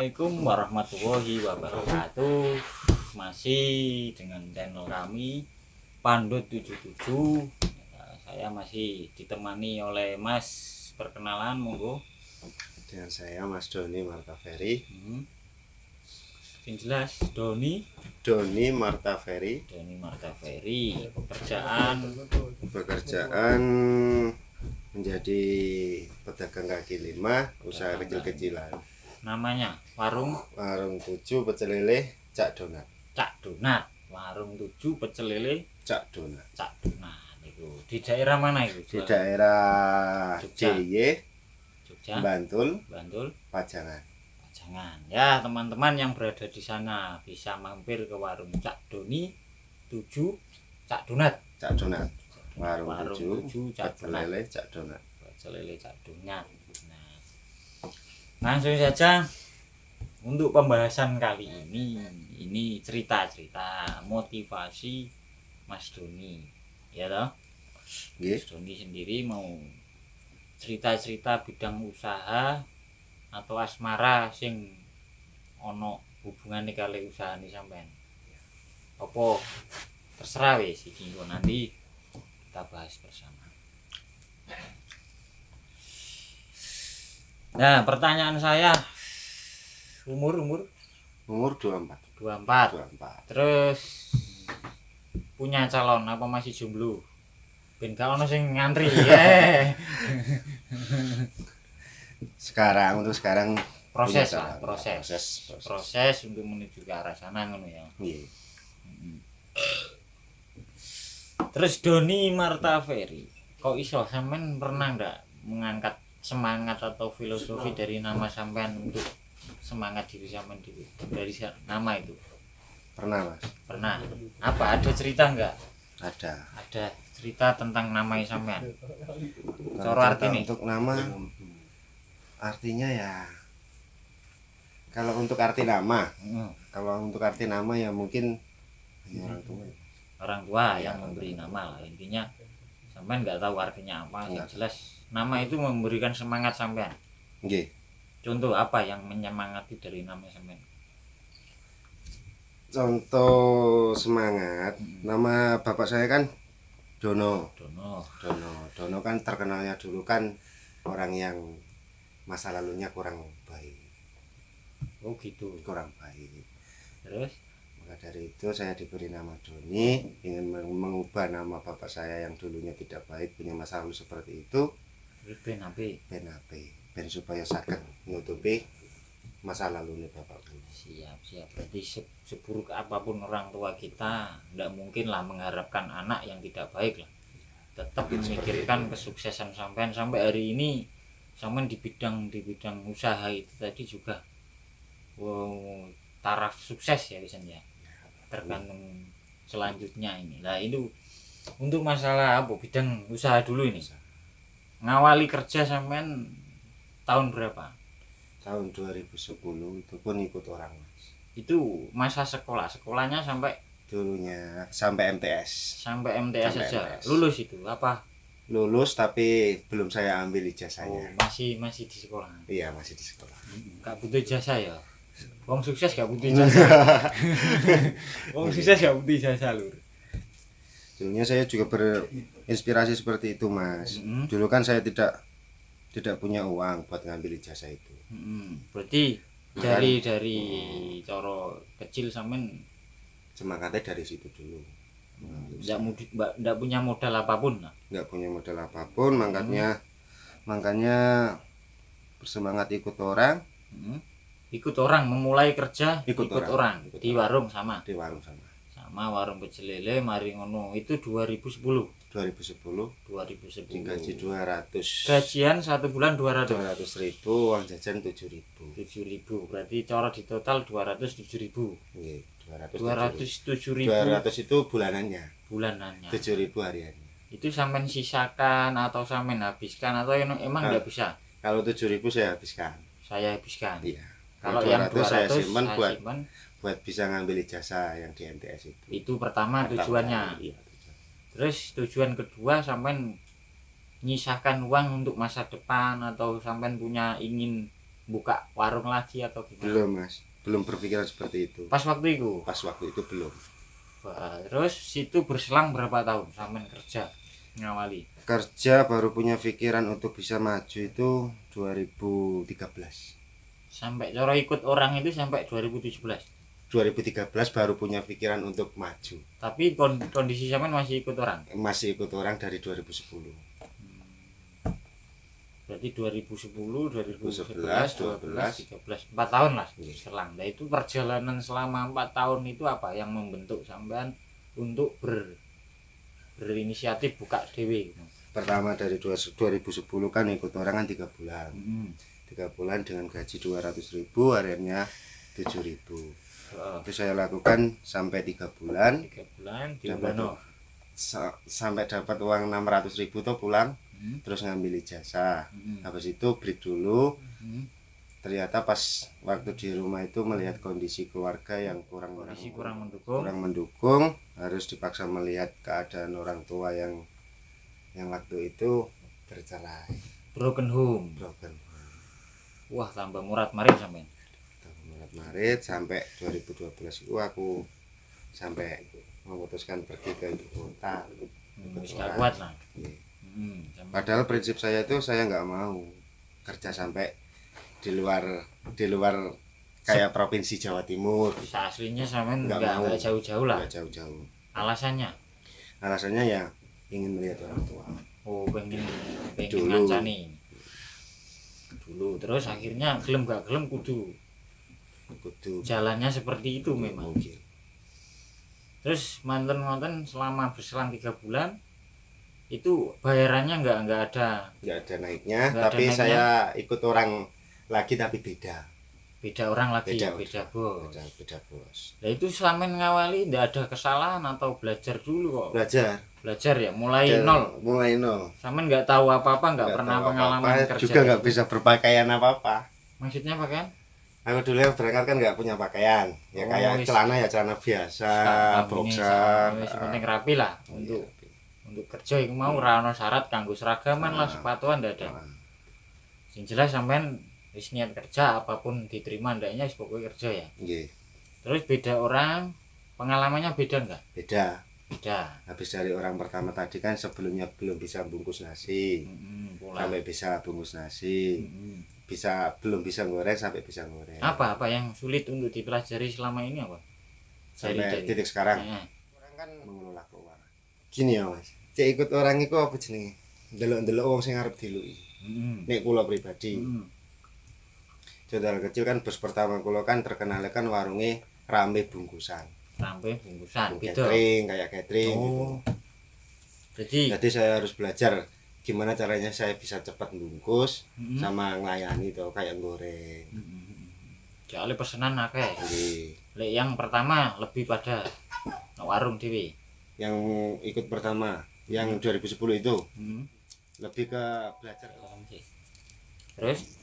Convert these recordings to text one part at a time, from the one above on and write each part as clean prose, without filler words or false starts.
Assalamualaikum warahmatullahi wabarakatuh. Masih dengan channel kami Pandut 77. Saya masih ditemani oleh Mas. Perkenalan monggo. Dengan saya Mas Doni Martaferi. Yang jelas Doni Martaferi. Pekerjaan menjadi pedagang kaki lima, usaha kecil-kecilan. Namanya warung 7 pecel lele Cak Donat. Warung 7 pecel lele Cak Donat. Itu di daerah mana itu? Di daerah Jogja. Jogja, Bantul, Pajangan. Ya, teman-teman yang berada di sana bisa mampir ke warung Cak Doni 7 Cak Donat. Warung 7 pecel lele Cak Donat. Nah, langsung saja untuk pembahasan kali ini cerita-cerita motivasi Mas Doni, ya toh? Mas Doni sendiri mau cerita-cerita bidang usaha atau asmara sing ono hubungannya kali usaha ini sampean. Apa terserah wis iki nanti kita bahas bersama. Nah, pertanyaan saya, umur 24. Terus punya calon apa masih jomblo? Ben gak ono sing ngantri ya. Untuk sekarang proses untuk menuju ke arah sana ngono ya. Terus Doni Martaferi, kok iso sampean pernah ndak mengangkat semangat atau filosofi dari nama sampean untuk semangat diri sampean dari nama itu? Pernah, Mas. Pernah. Apa ada cerita enggak? Ada cerita tentang nama sampean. Cara artinya untuk nama, artinya ya kalau untuk arti nama ya mungkin orang tua yang memberi nama lah. Intinya sampean nggak tahu artinya apa, yang jelas nama itu memberikan semangat sampean. Contoh apa yang menyemangati dari nama sampean? Contoh semangat, nama bapak saya kan Dono kan terkenalnya dulu kan orang yang masa lalunya kurang baik. Oh gitu. Kurang baik. Terus maka dari itu saya diberi nama Doni, ingin mengubah nama bapak saya yang dulunya tidak baik, punya masa lalu seperti itu. Ben supaya saged nutupi masa lalu nih bapak. Siap. Berarti seburuk apapun orang tua kita, tidak mungkin lah mengharapkan anak yang tidak baik lah. Tetap memikirkan kesuksesan sampean sampai hari ini. Sampean di bidang usaha itu tadi juga taraf sukses ya biasanya. Tergantung selanjutnya ini. Nah itu untuk masalah apa bidang usaha dulu ini. Ngawali kerja sampean tahun berapa? Tahun 2010 itu pun ikut orang, Mas. Itu masa sekolahnya sampai dulunya sampai MTS saja. Lulus itu apa? Lulus tapi belum saya ambil ijazahnya. Masih di sekolah. Iya, masih di sekolah. Gak butuh ijazah ya. Wong sukses gak butuh ijazah. Lur. Dulunya saya juga berinspirasi seperti itu, Mas. Dulu kan saya tidak punya uang buat ngambil ijazah itu. Berarti dari coro kecil sampean semangatnya dari situ dulu. Nggak punya modal apapun. Nggak punya modal apapun, makanya bersemangat ikut orang. Ikut orang memulai kerja ikut orang. Di warung sama warung pecel lele mari ngono itu 2010 gaji 200. Gajian 1 bulan 200.000, uang jajan 7.000. Berarti cara di total 207.000. Nggih, 207.000. 200 itu bulanannya. 7.000 hariannya. Itu sampean sisakan atau sampean habiskan atau emang enggak bisa? Kalau 7.000 saya habiskan. Iya. Kalau yang 200 saya simpan buat bisa ngambil ijazah yang di MTS itu. Itu pertama tujuannya. Iya. Terus tujuan kedua sampean nyisahkan uang untuk masa depan atau sampean punya ingin buka warung lagi atau gimana? Belum Mas, belum berpikiran seperti itu. Pas waktu itu? Pas waktu itu belum. Wah, terus situ berselang berapa tahun sampean kerja ngawali? Kerja baru punya pikiran untuk bisa maju itu 2013. Sampai cara ikut orang itu sampai 2017. 2013 baru punya pikiran untuk maju. Tapi kondisi sampean masih ikut orang? Masih ikut orang dari 2010. Berarti 2010, 2011, 2011, 12, 13, 4 tahun lah selang. Nah itu perjalanan selama 4 tahun itu apa yang membentuk sampean untuk berinisiatif buka dewe gitu? Pertama dari 2010 kan ikut orang kan 3 bulan. 3 bulan dengan gaji 200.000, hariannya 7.000. Itu saya lakukan sampai 3 bulan. 3 bulan sampai dapat uang 600.000 tuh pulang. Terus ngambil ijazah. Habis itu break dulu. Ternyata pas waktu di rumah itu melihat kondisi keluarga yang kurang mendukung, harus dipaksa melihat keadaan orang tua yang waktu itu bercerai. Broken home. Wah, tambah murat marit sampean. Murat marit sampai 2012 itu aku sampai memutuskan pergi ke ibu kota. Gak kuat lah. Padahal prinsip saya itu saya nggak mau kerja sampai di luar kayak provinsi Jawa Timur. Aslinya sampean nggak jauh-jauh lah. Nggak jauh-jauh. Alasannya ya ingin melihat orang tua. Oh, pengen ngancani dulu. Terus akhirnya gelem gak gelem kudu jalannya seperti itu memang. Terus manten selama berselang 3 bulan itu bayarannya nggak ada naiknya, tapi saya ikut orang lagi tapi beda orang lagi, beda bos. Nah itu selama ngawali nggak ada kesalahan atau belajar dulu kok? Belajar ya, mulai nol. Sampean nggak tahu apa-apa, nggak pernah pengalaman kerja juga, nggak bisa berpakaian apa-apa. Maksudnya pakaian? Aku dulu berangkat kan nggak punya pakaian, ya kayak celana biasa, boxer. Penting rapi lah untuk kerja yang mau rano syarat kanggo seragaman lah, sepatuan ndak ada. Sing jelas sampean wis niat kerja, apapun diterima ndaknya pokoknya kerja ya. Terus beda orang, pengalamannya beda enggak? Beda. Habis dari orang pertama tadi kan sebelumnya belum bisa bungkus nasi, sampai bisa bungkus nasi, belum bisa goreng sampai bisa goreng. Apa yang sulit untuk dipelajari selama ini apa? Sampai titik sekarang. Orang kan mengelola keuangan. Gini ya Mas, cek ikut orang itu apa jenenge? Delok-delok wong sing arep diluki. Nek kula pribadi. Jadwal kecil kan bos pertama kula kan terkenal kan warunge rame bungkusan. Catering, kayak catering gitu. Jadi saya harus belajar gimana caranya saya bisa cepat bungkus sama ngelayani tuh kayak goreng. Soalnya pesanan akeh. Lek yang pertama lebih pada warung dewe. Yang ikut pertama, yang 2010 itu lebih ke belajar. Terus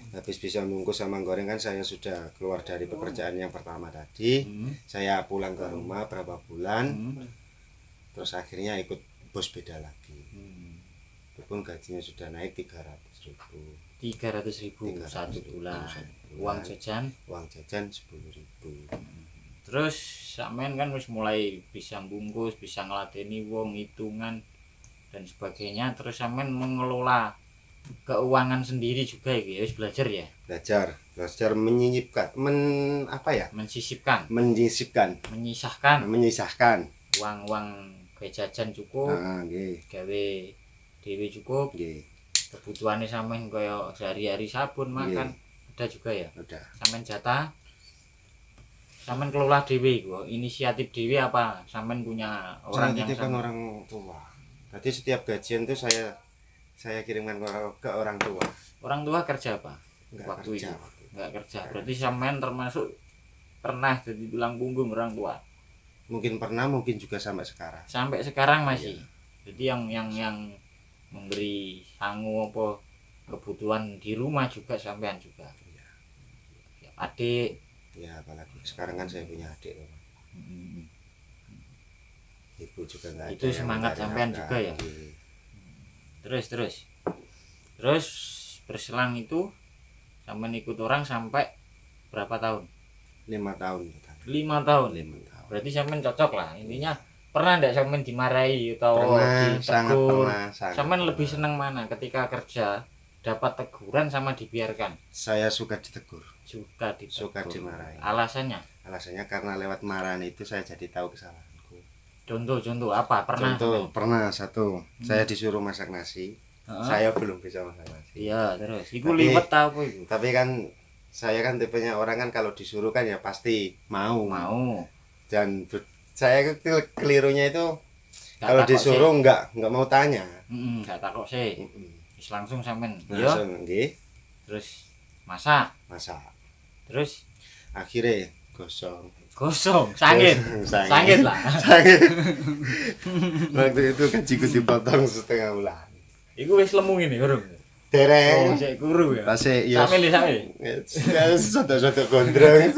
habis bisa bungkus sama goreng kan saya sudah keluar dari pekerjaan yang pertama tadi. Saya pulang ke rumah berapa bulan, terus akhirnya ikut bos beda lagi. Itu pun gajinya sudah naik 300.000 satu bulan. Uang jajan 10.000. Terus sampean kan wis mulai bisa bungkus, bisa ngeladeni wong, hitungan dan sebagainya. Terus sampean mengelola keuangan sendiri juga ya, wis belajar ya. Belajar menyisipkan, menyisahkan uang gawe jajan cukup, gawe dhewe cukup, kebutuhannya sampean kaya sehari-hari sabun makan ada juga ya. Sampean jatah, sampean kelola dhewe kok, inisiatif dhewe apa sampean punya orang yang sama orang tua. Jadi setiap gajian itu saya kirimkan ke orang tua. Orang tua kerja apa? Enggak kerja. Berarti sampean termasuk pernah jadi tulang punggung orang tua. Mungkin pernah, mungkin juga sampai sekarang. Sampai sekarang masih. Jadi yang memberi sangu apa kebutuhan di rumah juga sampean juga. Adik. Ya apalagi sekarang kan saya punya adik. Ibu juga enggak ada. Itu semangat sampean juga ya. Terus berselang itu sampean ikut orang sampai berapa tahun? 5 tahun. 5 tahun. 5 tahun. Berarti sampean cocok lah. Intinya pernah enggak sampean dimarahi atau Pernah, sangat ditegur? pernah. Sampean lebih senang mana ketika kerja dapat teguran sama dibiarkan? Saya suka ditegur, Suka ditegur. suka dimarahi. Alasannya? Alasannya karena lewat marahan itu saya jadi tahu kesalahanku. Contoh apa? Pernah? Contoh, pernah satu, saya disuruh masak nasi, saya belum bisa masak nasi. Iya, terus. Iku liwet ta apa iku? Tapi kan saya kan tipenya orang kan kalau disuruh kan ya pasti mau. Dan saya kelirunya itu Gak kalau takok disuruh enggak mau tanya. Gak takok sih. Wis langsung sampean. Yo. Langsung nggih, Terus masak. Terus akhirnya gosong. Sakit lah. Waktu itu gajiku dipotong setengah bulan. Iku wis lemu ngene urung. Dereng. Sik kuru ya. Tasik ya. Same. Soto-soto gondrong.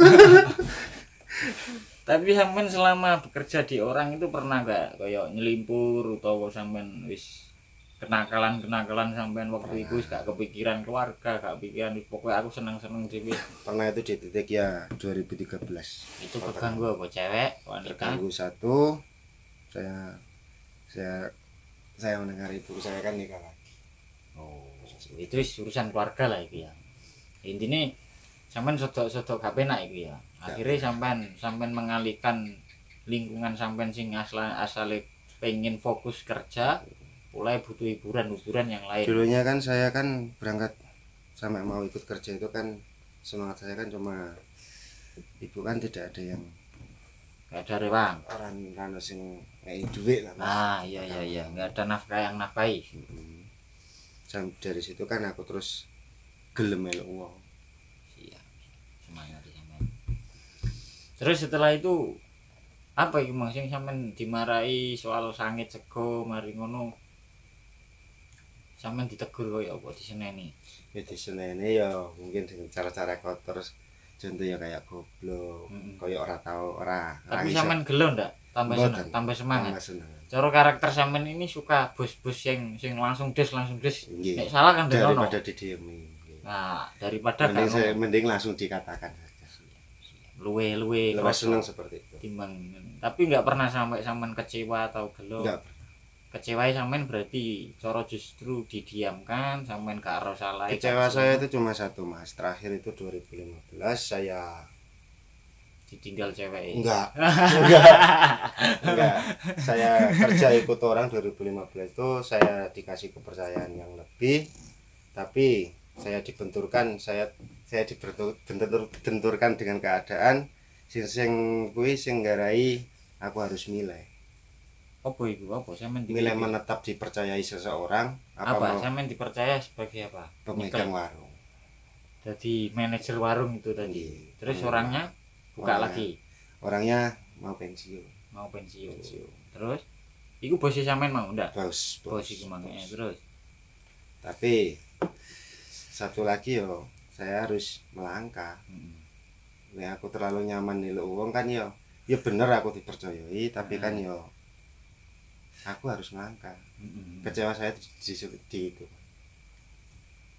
Tapi sampean selama bekerja di orang itu pernah gak kayak nyelimpur atau sampean wis kenakalan sampean waktu itu wis gak kepikiran keluarga, gak pikiran pokoknya aku seneng-seneng dhewe. Pernah itu di titik ya 2013. Itu keganggu apa cewek, wanita? Keganggu satu, saya mendengar ibu saya kan nikah lagi. Oh, itu wis urusan keluarga lah itu ya. Intinya sampean sodok-sodok gak penak itu ya. Akhirnya sampean mengalihkan lingkungan sampean sing asale pengen fokus kerja, mulai butuh hiburan yang lain. Dulunya kan saya kan berangkat sampai mau ikut kerja itu kan semangat saya kan cuma ibu kan tidak ada yang gak ada rewang. Orang sing kayak duit lah Mas. Iya, nggak ada nafkah yang nafkahi. Dari situ kan aku terus gelem melok uang. Iya, semangat ya sampean. Terus setelah itu apa iki Mas sing sampean dimarahi soal sangit sego mari ngono? Sampean ditegur koyo apa diseneni? Ya diseneni ya mungkin dengan cara-cara kotor. Contoh ya kayak goblok, kayak ora tau ora. Tapi sampean gelo ndak? Tambah semangat. Cara karakter sampean ini suka bos-bos yang langsung des. Nek salah kan denono. Daripada didiemi. Nah, daripada mending langsung dikatakan saja. Luwe Lebih senang seperti itu. Timbang. Tapi enggak pernah sampai sampean kecewa atau gelo. Enggak. Kecewa sampean berarti cara justru didiamkan, sampean gak ero salah. Kecewa saya itu cuma satu Mas. Terakhir itu 2015 saya ditinggal cewek. Enggak. Saya kerja ikut orang 2015 itu saya dikasih kepercayaan yang lebih. Tapi saya dibenturkan dengan keadaan sing kuwi sing nggarai aku harus milih. Apa itu? Apa sampean milih menetap dipercayai seseorang apa sampean dipercaya sebagai apa? Pemegang warung. Jadi manajer warung itu tadi. Terus orangnya buka lagi. Orangnya mau pensiun. Terus iku bosnya sampean mau ndak? Bos iku mangane terus. Tapi satu lagi yo, saya harus melangkah. Nek aku terlalu nyaman nilai uang kan yo. Ya bener aku dipercayai, tapi kan yo aku harus melangkah. Kecewa saya di itu.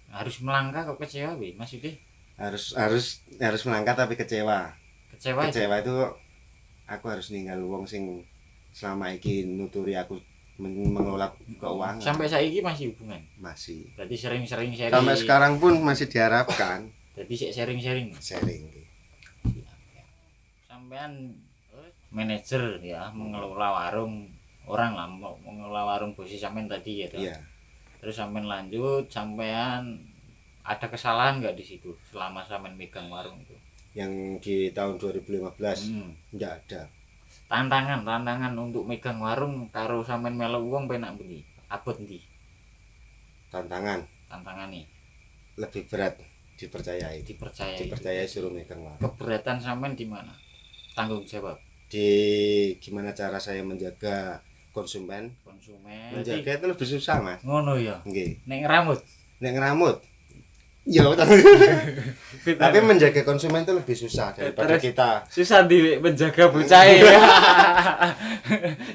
Harus melangkah kok kecewa Bi? Maksudnya? Harus melangkah tapi kecewa. Kecewa itu aku harus ninggal wong sing selama iki nuturi aku mengelola keuangan. Sampai saiki masih hubungan? Masih. Berarti sering-sering sharing. Sampai sekarang pun masih diharapkan. Jadi sharing. Sampean manajer ya, mengelola warung orang lah, mengelola warung bos sampean tadi ya. Iya. Terus sampean lanjut, sampean ada kesalahan nggak di situ selama sampean megang warung itu? Yang di tahun 2015 enggak ada. Tantangan untuk megang warung karo sampean melu wong penak pundi? Abot ndi? Tantangan nih. Lebih berat dipercayai suruh megang warung. Keberatan sampean di mana? Tanggung jawab. Di gimana cara saya menjaga konsumen. Menjaga itu lebih susah Mas. Ngono ya. Nggih. Nek ngeramut. Ya, tapi menjaga konsumen itu lebih susah daripada kita. Susah di menjaga bocah ya.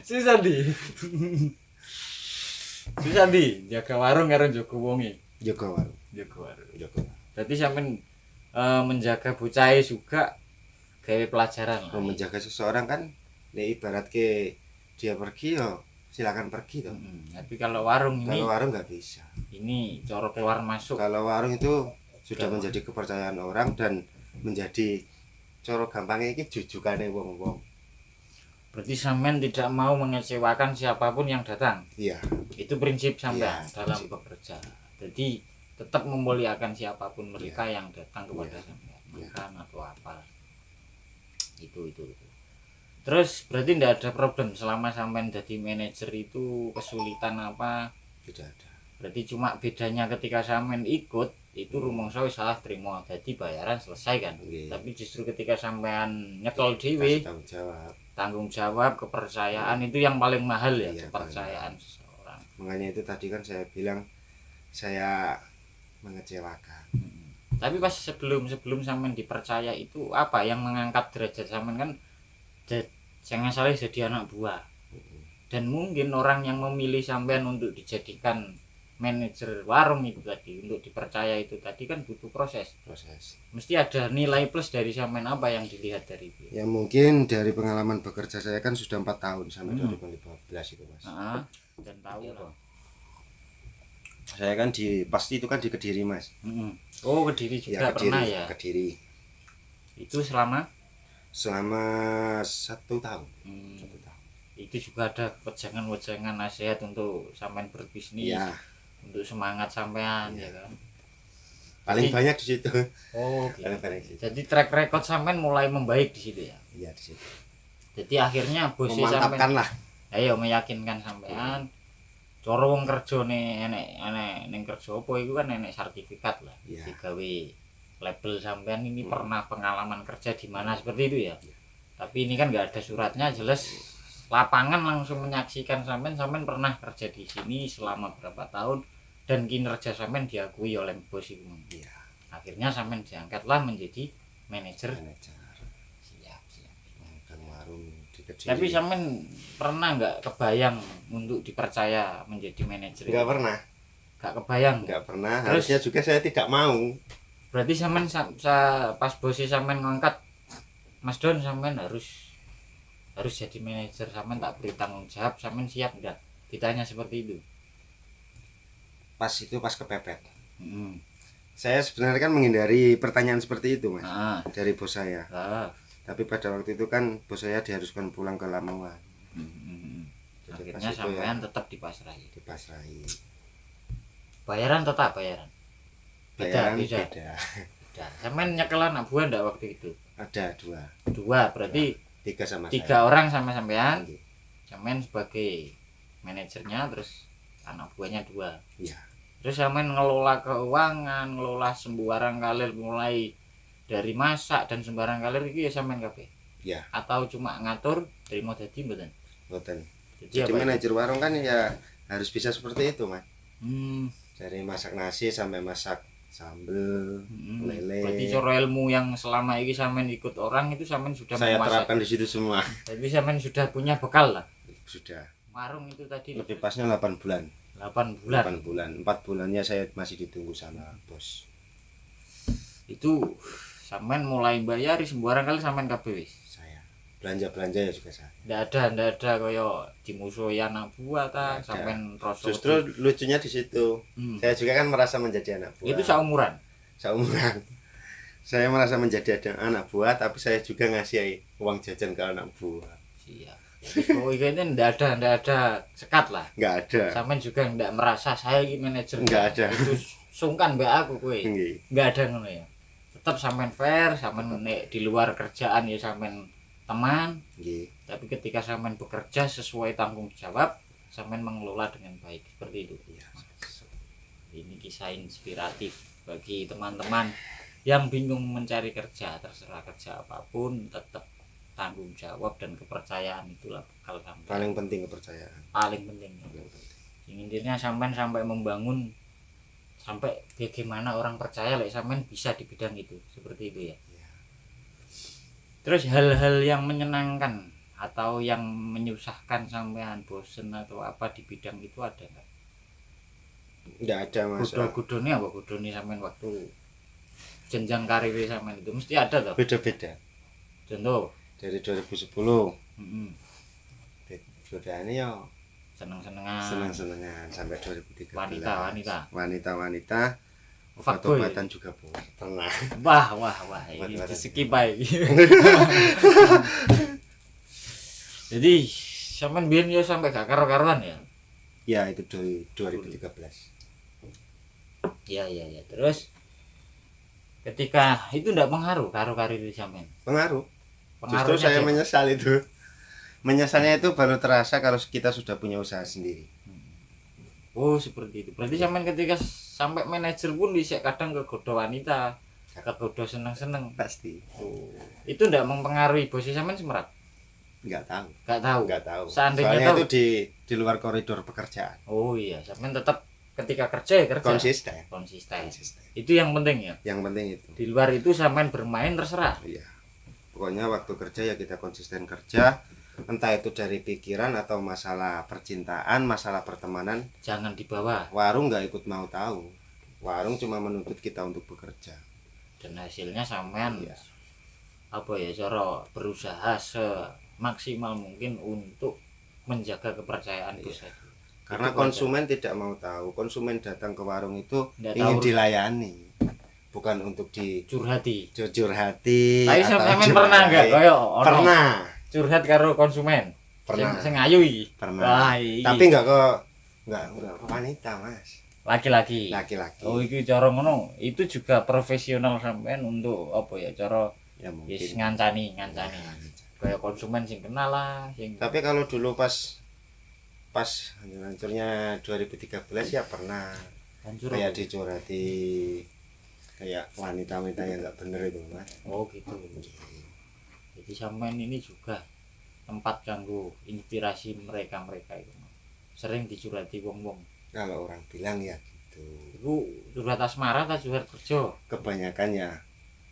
Susah di jaga warung karo jaga wonge. Jaga warung. Berarti sampean menjaga bocah juga gawe pelajaran lah. Menjaga seseorang kan ibarat ke dia pergi yo silakan pergi toh. Tapi kalau warung ini, kalau warung nggak bisa. Ini coro keluar masuk. Kalau warung itu sudah menjadi kepercayaan orang dan menjadi coro gampangnya ini jujukane wong-wong. Berarti sampean tidak mau mengecewakan siapapun yang datang. Iya. Itu prinsip sampean Ya, dalam prinsip. bekerja. Jadi tetap memuliakan siapapun mereka yang datang kepada sampean, makan atau apa. Itu. Terus berarti tidak ada problem selama sampean jadi manajer itu kesulitan apa? Tidak ada. Berarti cuma bedanya ketika sampean ikut itu rumangsa wis salah terima, jadi bayaran selesai kan. Tapi justru ketika sampean nyekel dhewe, tanggung jawab, kepercayaan itu yang paling mahal ya, kepercayaan seseorang. Makanya itu tadi kan saya bilang saya mengecewakan. Tapi pas sebelum sampean dipercaya itu apa yang mengangkat derajat sampean kan jangan salah jadi anak buah. Dan mungkin orang yang memilih sampean untuk dijadikan manajer warung itu tadi, untuk dipercaya itu tadi kan butuh proses. Mesti ada nilai plus dari sampean, apa yang dilihat dari itu? Ya mungkin dari pengalaman bekerja saya kan sudah 4 tahun sampai 2015 itu Mas. Dan tahu lah. Saya kan pasti itu kan di Kediri Mas. Oh, Kediri juga ya, Kediri, pernah ya? Kediri. Itu selama 1 tahun. 1 tahun. Itu juga ada wejangan nasihat untuk sampean berbisnis. Ya. Untuk semangat sampean ya kan. Paling banyak di situ. Oh, gitu. Paling banyak di situ. Jadi track record sampean mulai membaik di situ ya. Iya, di situ. Jadi akhirnya bos sampean lah. Ayo meyakinkan sampean. Cara wong kerjane enek ning kerja apa iku kan enek sertifikat lah. Digawe label sampean ini pernah pengalaman kerja di mana seperti itu ya. Tapi ini kan nggak ada suratnya, jelas lapangan langsung menyaksikan sampean pernah kerja di sini selama berapa tahun dan kinerja sampean diakui oleh bos itu. Iya. Akhirnya sampean diangkatlah menjadi manajer. Siap. Warung di Kediri. Tapi sampean pernah nggak kebayang untuk dipercaya menjadi manajer? Nggak pernah. Nggak kebayang. Nggak pernah. Harusnya juga saya tidak mau. Berarti sampean pas bos sampean ngangkat, Mas Don sampean harus jadi manajer, sampean tak beri tanggung jawab, sampean siap enggak? Ditanya seperti itu. Pas kepepet. Saya sebenarnya kan menghindari pertanyaan seperti itu Mas. Dari bos saya. Tapi pada waktu itu kan bos saya diharuskan pulang ke Lamongan. Akhirnya sampean tetap dipasrahi. Bayaran. Beda. Sampean nyekel anak buah enggak waktu itu? Ada 2. 2 berarti 3 sama 3 saya. Orang sama sampean. Sampean sebagai manajernya, terus anak buahnya 2. Iya. Terus sampean ngelola keuangan, ngelola sembarang kalir, mulai dari masak dan sembarang kalir itu ya sampean kabeh. Iya. Atau cuma ngatur terima dadi mboten? Mboten. Jadi manajer warung kan ya harus bisa seperti itu, Mas. Dari masak nasi sampai masak sambel, lele. Berarti cara ilmu yang selama ini sampean ikut orang itu sampean sudah saya terapkan di situ semua. Tapi sampean sudah punya bekal lah. Sudah. Warung itu tadi lebih pasnya 8 bulan. 8 bulan. 8 bulan. 4 bulannya saya masih ditunggu sama bos. Itu sampean mulai bayari sembarang kali sampean kabeh wis. Saya. Belanja ya juga saya. Ndak ada kaya dimusuhi anak buah ta sampean rasa. Justru lucunya di situ. Saya juga kan merasa menjadi anak buah. Itu seumuran. Saya merasa menjadi anak buah, tapi saya juga ngasih uang jajan ke anak buah. Siap. Oh ini ndak ada sekat lah. Nggak ada. Sampean juga ndak merasa saya ini manajer. Nggak ada. Itu sungkan mbak aku kowe. Nggak ada ngono ya. Tetap sampean fair, sampean nek di luar kerjaan ya sampean teman. Tapi ketika sampean bekerja sesuai tanggung jawab, sampean mengelola dengan baik seperti itu. Ini kisah inspiratif bagi teman-teman yang bingung mencari kerja, terserah kerja apapun, tetap tanggung jawab dan kepercayaan itulah bekal sampean. Paling penting kepercayaan. Paling penting. Intinya sampean sampai membangun sampai bagaimana orang percaya lek sampean bisa di bidang itu, seperti itu ya. Terus hal-hal yang menyenangkan atau yang menyusahkan sampean, bosen atau apa di bidang itu ada enggak? Enggak ada Mas. Gudone apa gudone sampean waktu jenjang karir sampean itu mesti ada toh. Beda-beda. Contoh Dari 2010 heeh. godaannya ya Seneng-senengan. senang-senangan sampai 2013. Wanita. Obat-obatan juga pernah. Wah, ini Obat-obatan. di skip ae. Jadi sampean biyen ya sampai gak karo-karuan ya. Ya itu dari 2013. Iya. Terus ketika itu ndak pengaruh karo karir sampean. Pengaruh. Justru Pengaruhnya saya siapa? menyesal itu. Menyesalnya itu baru terasa kalau kita sudah punya usaha sendiri. Oh, seperti itu. Berarti sampean ketika sampai manajer pun bisa kadang kegoda wanita, kegoda seneng-seneng. Pasti. Oh. Itu ndak mempengaruhi bos sampean semerat. Nggak tahu. Nggak tahu. Seandainya Soalnya itu di luar koridor pekerjaan. Oh iya, sampean tetap ketika kerja ya kerja. Konsisten. Itu yang penting ya. Yang penting itu. Di luar itu sampean bermain terserah. Iya. Pokoknya waktu kerja ya kita konsisten kerja. Entah itu dari pikiran atau masalah percintaan, masalah pertemanan, Jangan dibawa. warung nggak ikut mau tahu. Warung cuma menuntut kita untuk bekerja. Dan hasilnya sampean Iya. apa ya cara berusaha semaksimal mungkin untuk menjaga kepercayaan bos Iya. itu. Karena Itu konsumen tidak mau tahu. Konsumen datang ke warung itu Nggak ingin tahu. dilayani, bukan untuk curhati. jujur hati. Tapi atau sampean pernah enggak dimarahi. kaya ono Pernah. curhat karo konsumen? Pernah. Sing ayu iki. Pernah. Wah, iki. Tapi nggak ke wanita, Mas. laki-laki. Laki-laki. Oh, iki cara ngono. Itu juga profesional sampean untuk apa ya cara Ya wis mungkin. ngancani. Kayak konsumen sing kenal lah, sing Tapi kalau dulu pas hancur-hancurnya 2013 ya pernah hancur. kayak dicurhati kayak wanita-wanita yang nggak bener itu, Mas. Oh, gitu. Jadi sampean ini juga tempat kanggo inspirasi mereka itu. Sering dicurhati wong-wong. Kalau orang bilang ya gitu. Iku curhat asmara ta curhat kerja? Kebanyakan ya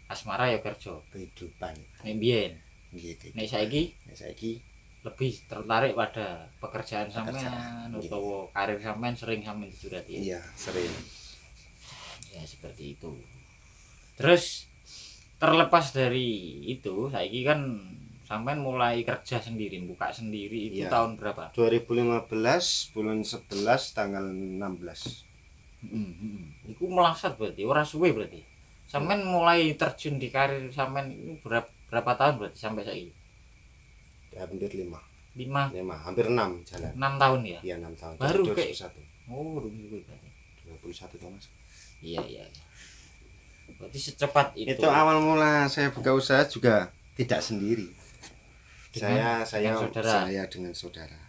Asmara ya kerja. kehidupan Nek biyen, gitu. nek saiki Nek saiki lebih tertarik pada pekerjaan sampean Pekerjaan, atau karir sampean sering sampean dicurhati. Ya? iya sering. Ya seperti itu. Terus terlepas dari itu, saiki kan sampean mulai kerja sendiri, buka sendiri itu Iya. tahun berapa? 2015 bulan 11 tanggal 16. Iku melasat berarti, ora suwe berarti. Sampean mulai terjun di karir sampean itu berapa tahun berarti sampai saiki? Ya hampir 5. 5 Hampir 6 jalan. 6 tahun ya? Iya 6 tahun. Baru Dari kayak- 21. Oh, suwe berarti. 21 tahun, Mas. Iya. Berarti secepat itu. Itu awal mula saya buka usaha juga tidak sendiri. Dengan Saya saudara. dengan saudara.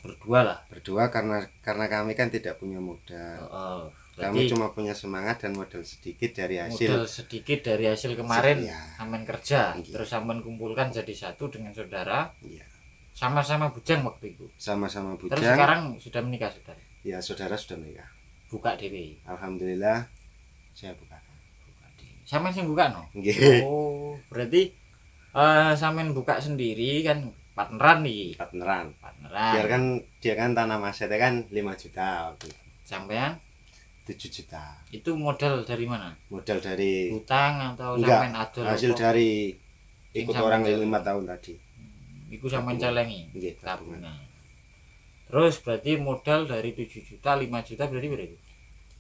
Berdua lah. Berdua karena kami kan tidak punya modal. Kami Berarti cuma punya semangat dan modal sedikit dari modal hasil. sedikit dari hasil kemarin Iya. sampean kerja, Iya. terus sampean kumpulkan jadi satu dengan saudara, Iya. sama-sama bujang waktu itu. Sama-sama Terus bujang. sekarang sudah menikah saudara. Ya saudara sudah menikah. Buka dewe. Alhamdulillah saya buka. Buka dewe. Sampean sing buka no? Nggih. Oh, berarti sampean buka sendiri kan partneran nih. Partneran. Partneran. Biarkan dia kan tanam asetnya kan 5 juta waktu itu. Sampean 7 juta. itu modal dari mana? Modal dari Hutang atau enggak, sampean adol? hasil apa? dari Sing ikut sampean orang jalan. 5 tahun tadi. Iku sampean celengi. Nggih, tabungan. Tabungan. Terus berarti modal dari 7 juta, 5 juta berarti berapa?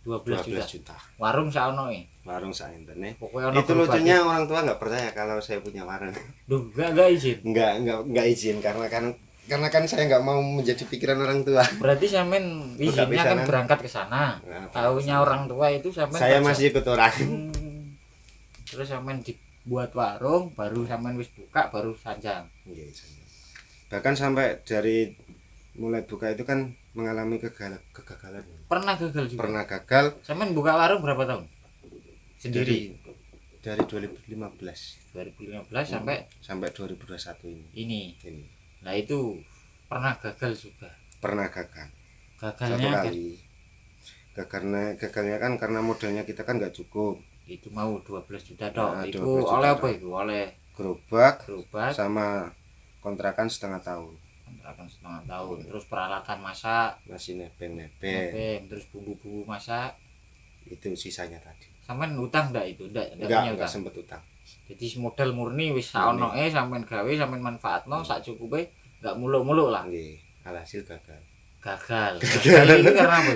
12 juta. 12 juta. Warung saonoe. Warung saintene. Pokoknya ono Itu lucunya orang tua nggak percaya kalau saya punya warung. Duh, enggak izin. Nggak izin karena kan saya nggak mau menjadi pikiran orang tua. Berarti sampean izinnya kan pisanan. berangkat ke sana. Nah, Taunya orang tua itu sampean Saya kerja. masih ikut orang. Terus sampean dibuat warung, baru sampean wis buka, baru sanjang. Iya, saya. Bahkan sampai dari mulai buka itu kan mengalami kegagalan. Pernah gagal juga. Pernah gagal Sampean buka warung berapa tahun? Sendiri. dari 2015 2015 sampai sampai 2021 ini. ini Nah, itu pernah gagal juga. pernah gagal satu Gagalnya kali. Gagalnya kan karena modalnya kita kan nggak cukup. itu mau 12 juta tok. Nah, Itu 12 juta oleh apa tok. itu? Oleh Gerobak gerobak, sama kontrakan setengah tahun. kontrakan setengah tahun, terus peralatan masak, Masih nebeng nebeng, terus bumbu-bumbu masak, itu sisanya tadi. Sampean utang ndak itu? Ndak punya Enggak utang. sempet utang. Jadi modal murni wis saonoke sampean gawe, sampean manfaatno sak cukupe, enggak muluk-muluk lah. Nggih, alhasil gagal. Gagal. Gagal itu karena apa?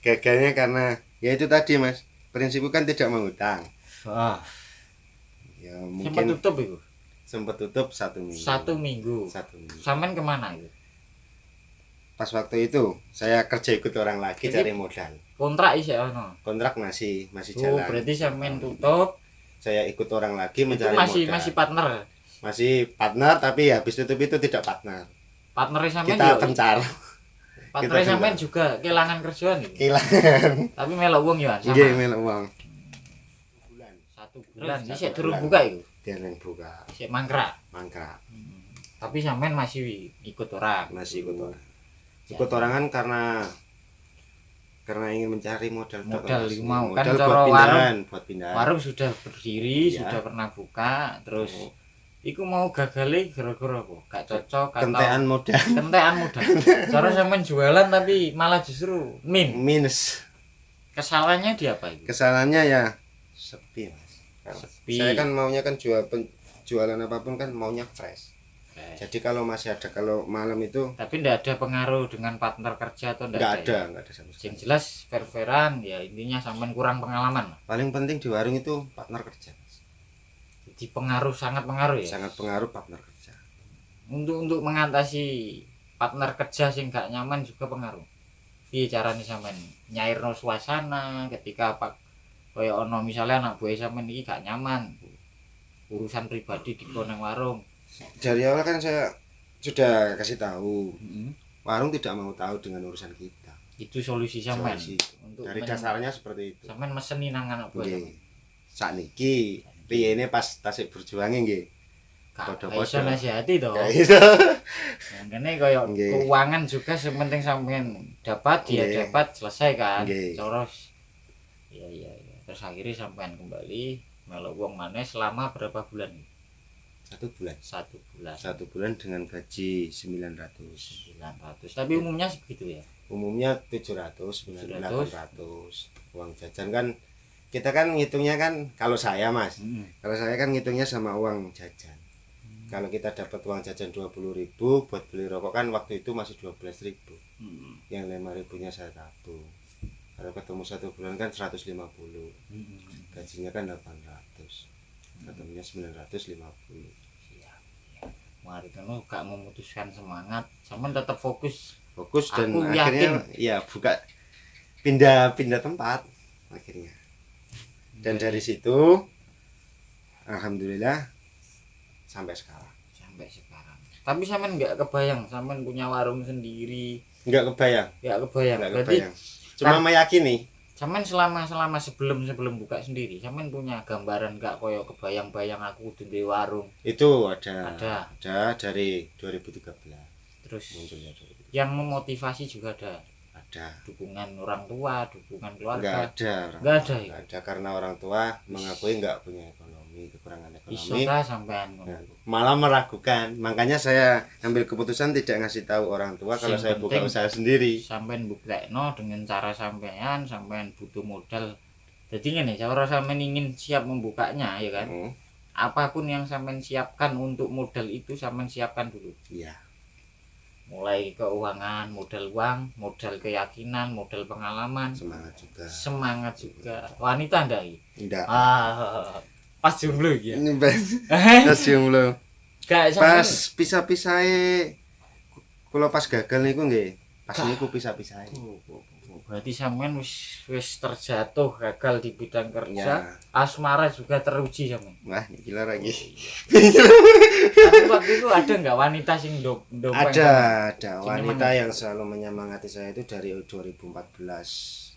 Gagalnya karena ya itu tadi Mas, prinsipku kan tidak mengutang. Ah, Ya sempat mungkin tutup itu. sempat tutup 1 minggu. 1 minggu. 1 minggu. Sampean kemana itu? Pas waktu itu saya kerja ikut orang lagi Jadi- cari modal. Kontrak isih ono. Kontrak masih Oh, jalan. berarti sampean tutup. Saya ikut orang lagi Itu mencari masih modal. partner. Masih partner tapi habis tutup itu tidak partner. Partner sampean Kita yo. pencar. Partner kita sampean kenal. juga kehilangan kerjaan iki. Kehilangan. Tapi melok wong yo sama. Nggih, melok uang. 1 bulan. Terus Isih 1 durung bulan. buka itu. Dia yang buka. Isih mangkrak. Mangkrak. Tapi sampean masih ikut orang. Masih ikut orang. Ikut orangan karena ingin mencari modal Modal Mas. mau. Kan Modal cara buat pindahan. Warung sudah berdiri, Iya. sudah pernah buka, terus Oh. iku mau gagale gara-gara apa? Gak cocok atau Kentean modal kentekan modal. Cara sampean jualan tapi malah justru minus. kesalahannya di apa itu? Kesalahannya ya sepi Mas. Sepi. Saya kan maunya kan jualan apapun kan maunya fresh. Jadi kalau masih ada kalau malam itu Tapi ndak ada pengaruh dengan partner kerja atau ndak ya? enggak ada sama sekali. Yang jelas fair-fairan ya intinya sampean kurang pengalaman lah. Paling penting di warung itu partner kerja. Mas. Jadi pengaruh sangat pengaruh ya. Sangat pengaruh partner kerja. Untuk mengatasi partner kerja sing gak nyaman juga pengaruh. Piye carane sampean nyairno suasana ketika apa kaya ono misalnya anak buah sampean iki gak nyaman. Urusan pribadi di koneng warung. Dari awal kan saya sudah kasih tahu warung tidak mau tahu dengan urusan kita. Itu solusi sampean. Solusi. Untuk Dari dasarnya seperti itu. sampean meseni nang anak buah. Nggih. Sakniki riyene pas tasik berjuangnya nggih. Gak Podo-podo. iso nasihati to. Ya iso. Makanya kaya Nggih. keuangan juga sepenting sampean dapat dia Nggih. dapat selesai kan. Nggih. Coros. Iya. Terus akhirnya sampean kembali melok wong maneh selama berapa bulan? 1 bulan. 1 bulan. 1 bulan dengan gaji 900. 900. Tapi umumnya segitu ya. Umumnya 700, 700. 800. Uang jajan kan kita kan ngitungnya kan kalau saya Mas. Kalau saya kan ngitungnya sama uang jajan. Kalau kita dapat uang jajan 20.000 buat beli rokok kan waktu itu masih 12.000. Yang 5.000-nya saya tabung. Kalau ketemu 1 bulan kan 150. Gajinya kan 800. Ketemunya 950. Mari kan gak memutuskan semangat, sampean tetap fokus. Fokus dan Aku akhirnya ya buka pindah tempat akhirnya. Dan dari situ alhamdulillah sampai sekarang. Sampai sekarang. Tapi sampean nggak kebayang sampean punya warung sendiri. Enggak kebayang. Nggak kebayang. Enggak Berarti kebayang. Cuma meyakini. sampean selama sebelum buka sendiri, sampean punya gambaran nggak koyo kebayang-bayang aku kudu duwe warung. Itu ada dari 2013 Terus munculnya 2013. yang memotivasi juga ada dukungan orang tua, dukungan keluarga. Enggak ada. Nggak ada ya? Enggak ada karena orang tua mengakui enggak punya ekonomi, kekurangan Iso ekonomi. ta sampean Nah, malah meragukan. Makanya saya ambil keputusan tidak ngasih tahu orang tua kalau Yang saya buka penting usaha sendiri. sampean buktekno dengan cara sampean butuh modal. Jadi ngene, cara sampean ingin siap membukanya ya kan. Hmm, Apapun yang sampean siapkan untuk modal itu sampean siapkan dulu. iya. Mulai keuangan, modal uang, modal keyakinan, modal pengalaman, Semangat juga. Wanita ndak iki? Enggak. Pas jomblo iki ya. Ini pas jomblo. Gak Pas sampean. pisah-pisahe kula pas gagal niku nggih. Pas niku pisah-pisahe. Berarti sampean wis terjatuh gagal di bidang kerja, Ya. asmara juga teruji sampean. Wah, niki lho lagi. Tapi waktu itu ada nggak wanita sing dopeng? Ada Sing wanita emang- yang selalu menyemangati saya itu dari 2014.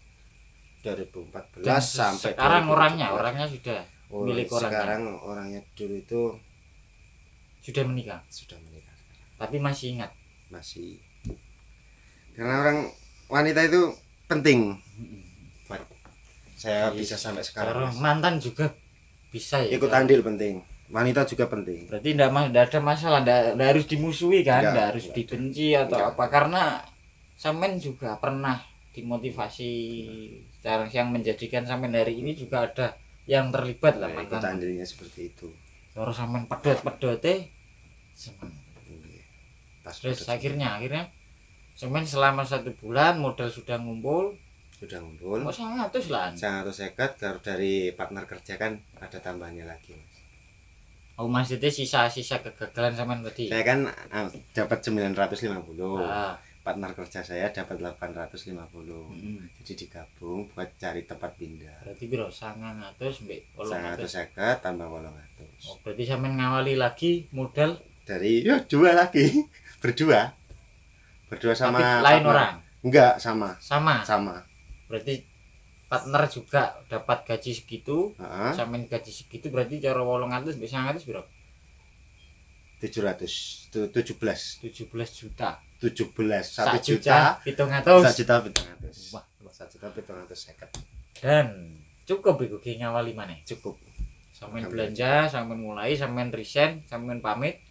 2014 Dan sampai sekarang 2017. orangnya sudah milik orangnya. Sekarang orangnya dulu itu Sudah menikah, sudah menikah. tapi masih ingat. Masih. Karena orang wanita itu penting. Buat saya bisa sampai sekarang. Sekarang mantan juga bisa ya. Ikut andil penting. Wanita juga penting. Berarti ndak ada masalah, ndak harus dimusuhi kan, Nggak, ndak harus nggak dibenci atau Nggak. apa, karena sampean juga pernah dimotivasi sekarang yang menjadikan sampai hari ini juga ada yang terlibat lah, ikut andilnya seperti itu. Terus sampai pedot-pedote semen. Terus Pedot akhirnya semen selama 1 bulan modal sudah ngumpul kok 100 lah. 150 kalau dari partner kerja kan ada tambahannya lagi, Mas. Oh, maksudnya sisa-sisa kegagalan sampean tadi. Saya kan dapat 950. Ah. Partner kerja saya dapat 850. Jadi digabung buat cari tempat pindah. Berarti biro 900 mbek 150 tambah 800. Oh, berarti sampean ngawali lagi modal dari dua lagi. Berdua sama tapi lain partner. orang. Enggak, sama. Berarti partner juga dapat gaji segitu, sampean gaji segitu berarti cara 800 mbek 900 piro? 17 juta. 1 juta 750. Wah, 1.750. Dan cukup iku ki ngawali maneh. Cukup. Sampean belanja, sampean mulai, sampean resign, sampean pamit.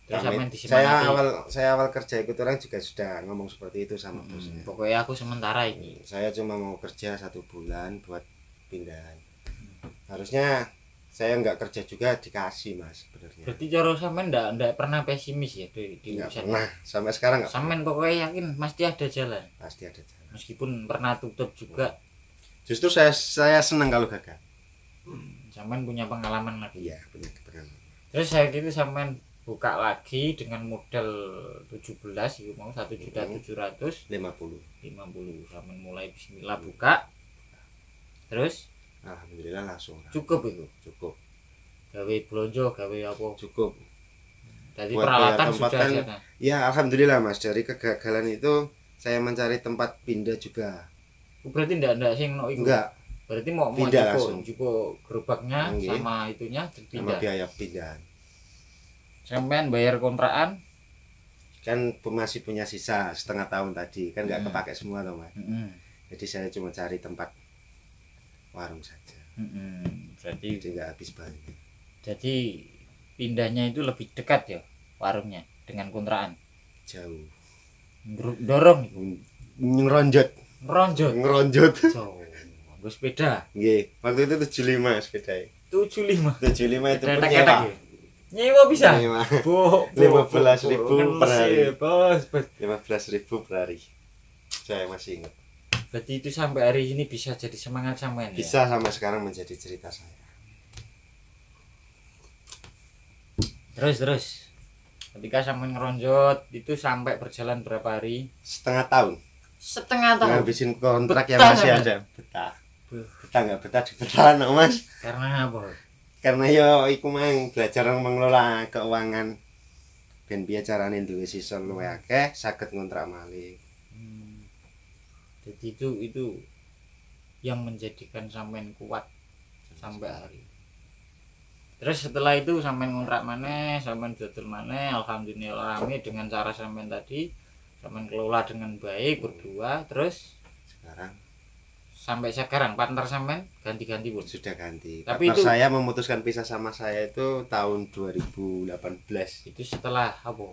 Terus sampean disemangati. Saya awal kerja ikut orang juga sudah ngomong seperti itu sama bosnya. Pokoknya aku sementara ini. Saya cuma mau kerja 1 bulan buat pindahan. Harusnya saya nggak kerja juga dikasih, Mas, sebenarnya. Berarti cara sampean ndak pernah pesimis ya di urusan. Pernah, sampai sekarang nggak. Sampean pokoknya yakin pasti ada jalan. Pasti ada jalan. Meskipun pernah tutup juga. Justru saya senang kalau gagal. Sampean punya pengalaman lagi. Iya, punya pengalaman. Terus saya gitu sampean buka lagi dengan modal 17 itu mau 1.750.000 sampean mulai bismillah buka. Terus alhamdulillah langsung cukup itu. Cukup. Gawe blonjo, gawe apa? Cukup. Jadi peralatan sudah ada. Ya, alhamdulillah, Mas. Dari kegagalan itu saya mencari tempat pindah juga. Berarti ndak sing no iku. Enggak. Berarti mau cukup gerobaknya sama itunya Sama dipindah. biaya pindahan. Sampean bayar kontrakan kan masih punya sisa setengah tahun tadi kan nggak kepake semua loh, Mas. Jadi saya cuma cari tempat warung saja. Berarti nggak habis banyak. Jadi pindahnya itu lebih dekat ya warungnya dengan kontrakan. Jauh. Dorong ngeronjot. Jauh. Nggo sepeda. Nggih, waktu itu 75 sepeda. 75 itu pun nyewa bisa. Bu, 15.000 per hari. Bos. 15.000 per hari. Saya masih ingat. Berarti itu sampai hari ini bisa jadi semangat sampean ya? Bisa sampai sekarang menjadi cerita saya. Terus. Ketika sampean ngeronjot itu sampai berjalan berapa hari? Setengah tahun. Ngabisin kontrak yang masih ada. Betah nggak betah di betah, Mas. Karena apa? Karena yo iku mang belajar mengelola keuangan ben piye carane duwe sisa luwih akeh saged ngontrak malih. Jadi itu yang menjadikan sampean kuat sampai hari. Terus setelah itu sampean ngontrak maneh, sampean dodol maneh, alhamdulillah rame dengan cara sampean tadi, sampean kelola dengan baik berdua. Terus sampai sekarang partner sampean ganti-ganti pun sudah ganti. Tapi partner itu saya memutuskan pisah sama saya itu tahun 2018. Itu setelah apa?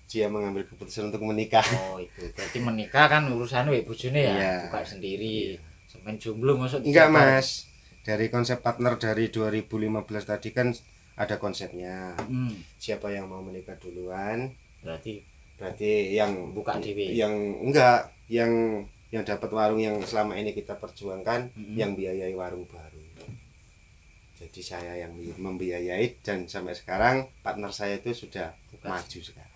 Dia mengambil keputusan untuk menikah. Oh, itu. Berarti menikah kan urusan wek bojone ya, iya, buka sendiri. Sampean jomblo maksud? Enggak, Mas. Dari konsep partner dari 2015 tadi kan ada konsepnya. Siapa yang mau menikah duluan? Berarti yang buka dewe. Yang dapat warung yang selama ini kita perjuangkan, yang biayai warung baru. Jadi saya yang membiayai dan sampai sekarang partner saya itu sudah maju sekarang.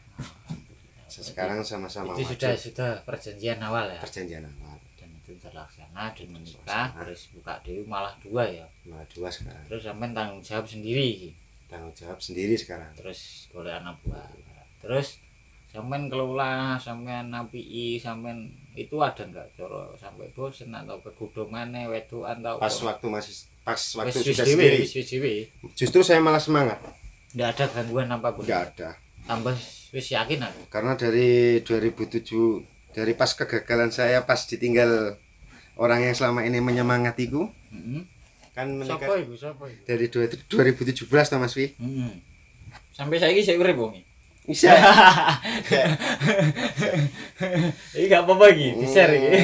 Sekarang sama-sama itu maju. sudah perjanjian awal ya. Perjanjian awal. Dan itu terlaksana dan menikah, terus buka dewe malah 2 ya. Malah 2 sekarang. Terus sampean tanggung jawab sendiri. Tanggung jawab sendiri sekarang. Terus golek anak buah. Terus sampean kelola, sampean napii, sampean itu ada enggak cara sampai bosen atau kegodho maneh wedokan atau pas waktu sudah sendiri. Justru saya malah semangat. Enggak ada gangguan apapun. Enggak ada. Tambah wis yakin aku. Karena dari 2007 dari pas kegagalan saya pas ditinggal orang yang selama ini menyemangatiku. Kan menikah. Siapa itu? Dari 2017 Mas Wi. Sampai saiki sik urip wong. Bisa. Ini gak apa-apa gitu, di-share gitu.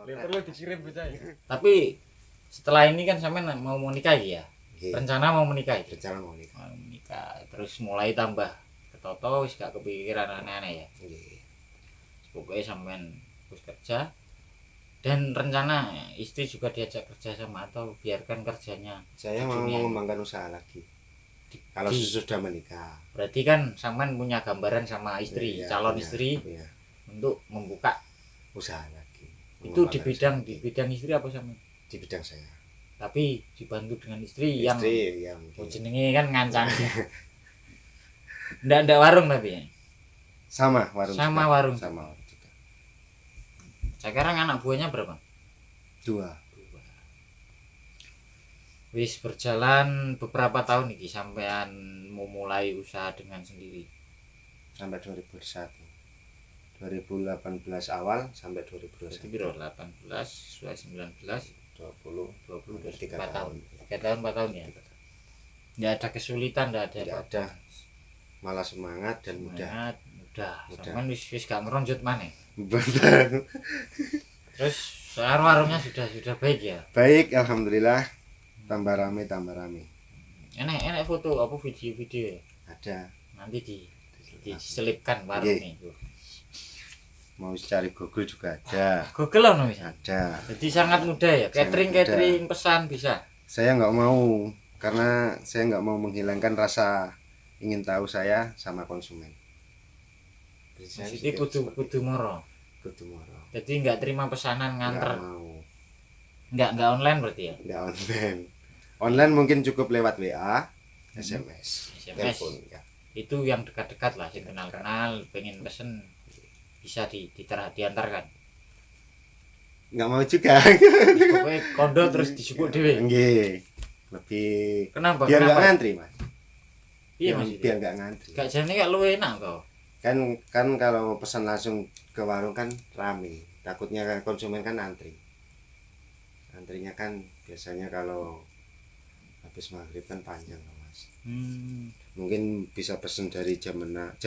Perlu dikirim bisa. Tapi setelah ini kan sampean mau menikah ya? Rencana mau menikah itu? Rencana mau nikah. Mau menikah. Terus mulai tambah ketoto wis gak kepikiran aneh-aneh ya? Pokoknya sampean terus kerja. Dan rencana istri juga diajak kerja sama atau biarkan kerjanya? Saya mau mengembangkan usaha lagi. Kalau sudah menikah. Berarti kan sampean punya gambaran sama istri, calon istri untuk membuka usaha lagi. Itu di bidang istri apa sama? Di bidang saya. Tapi dibantu dengan istri yang jenenge kan ngancang. Ndak warung tapi ya. Sama warung. Sama warung. Sama warung juga. Sekarang anak buahnya berapa? 2. Wis berjalan beberapa tahun nih sampean mau mulai usaha dengan sendiri. Sampai 2001. 2018 awal sampai 2021. Berarti biro 18, 19, 20, 3 tahun. 3 tahun 4 tahun ya. Enggak ada kesulitan, enggak ada. Malah semangat dan mudah. Sampean wis gak ngeronjot maneh. Betul. Terus sekarang warungnya sudah baik ya? Baik, alhamdulillah. Tambah rame. Enak foto apa video-video ya? Ada. Nanti diselipkan warungnya itu. Mau cari Google juga ada. Google lah bisa. Ada. Jadi sangat mudah ya. Catering pesan bisa. Saya nggak mau karena saya nggak mau menghilangkan rasa ingin tahu saya sama konsumen. Jadi kudu moro. Jadi nggak terima pesanan nganter. Nggak online berarti ya? Nggak online. Online mungkin cukup lewat WA, SMS, telepon. Ya. Itu yang dekat-dekat lah, yang kenal-kenal, pengen pesen bisa diantarkan. Nggak mau juga. Pokoknya kondo terus disebut dewe. Nggih. Lebih. Kenapa? Biar nggak ngantri, Mas. Iya Mas. Biar nggak ngantri. Gak jane gak luwe enak kok. Kan kalau pesan langsung ke warung kan rame. Takutnya kan konsumen kan antri. Antrinya kan biasanya kalau habis maghrib kan panjang loh Mas. Mungkin bisa pesen dari jam 18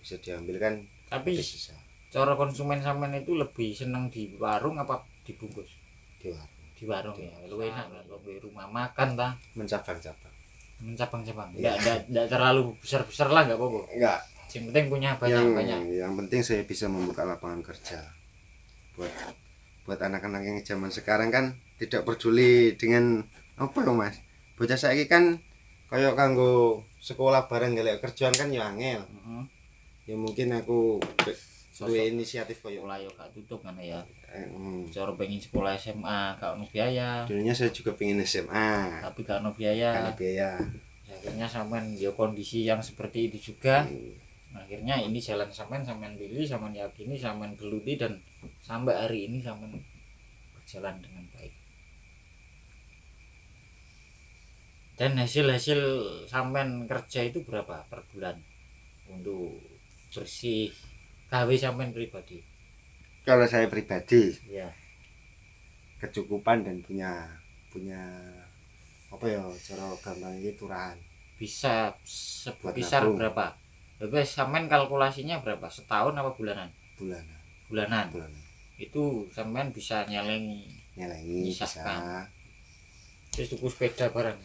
bisa diambil kan. Tapi cara konsumen sampean itu lebih seneng di warung apa dibungkus? Di warung ya. Luwe enak lah di rumah makan ta. Mencabang-cabang. Enggak terlalu besar-besar lah enggak apa-apa. Enggak. Yang penting punya banyak. Yang penting saya bisa membuka lapangan kerja buat anak-anak yang zaman sekarang kan tidak peduli dengan apa loh Mas. Bocah saiki kan kaya kanggo sekolah bareng golek kerjaan kan ya angel. Ya mungkin aku duwe inisiatif kaya sekolah yo gak tutup kan ya. Cara pengen sekolah SMA gak ono biaya. Dulunya saya juga pengen SMA. Tapi gak ono biaya. Akhirnya sampean yo kondisi yang seperti itu juga. Akhirnya ini jalan sampean pilih, sampean yakini, sampean geluti dan sampai hari ini sampean berjalan dengan baik. Dan hasil sampean kerja itu berapa per bulan untuk bersih gawe sampean pribadi? Kalau saya pribadi ya kecukupan dan punya apa ya cara gampangnya turahan. Bisa sebesar berapa? Bebas sampean kalkulasinya berapa? Setahun apa bulanan? Bulanan. Itu sampean bisa nyelengi bisa. Terus tuku sepeda barang.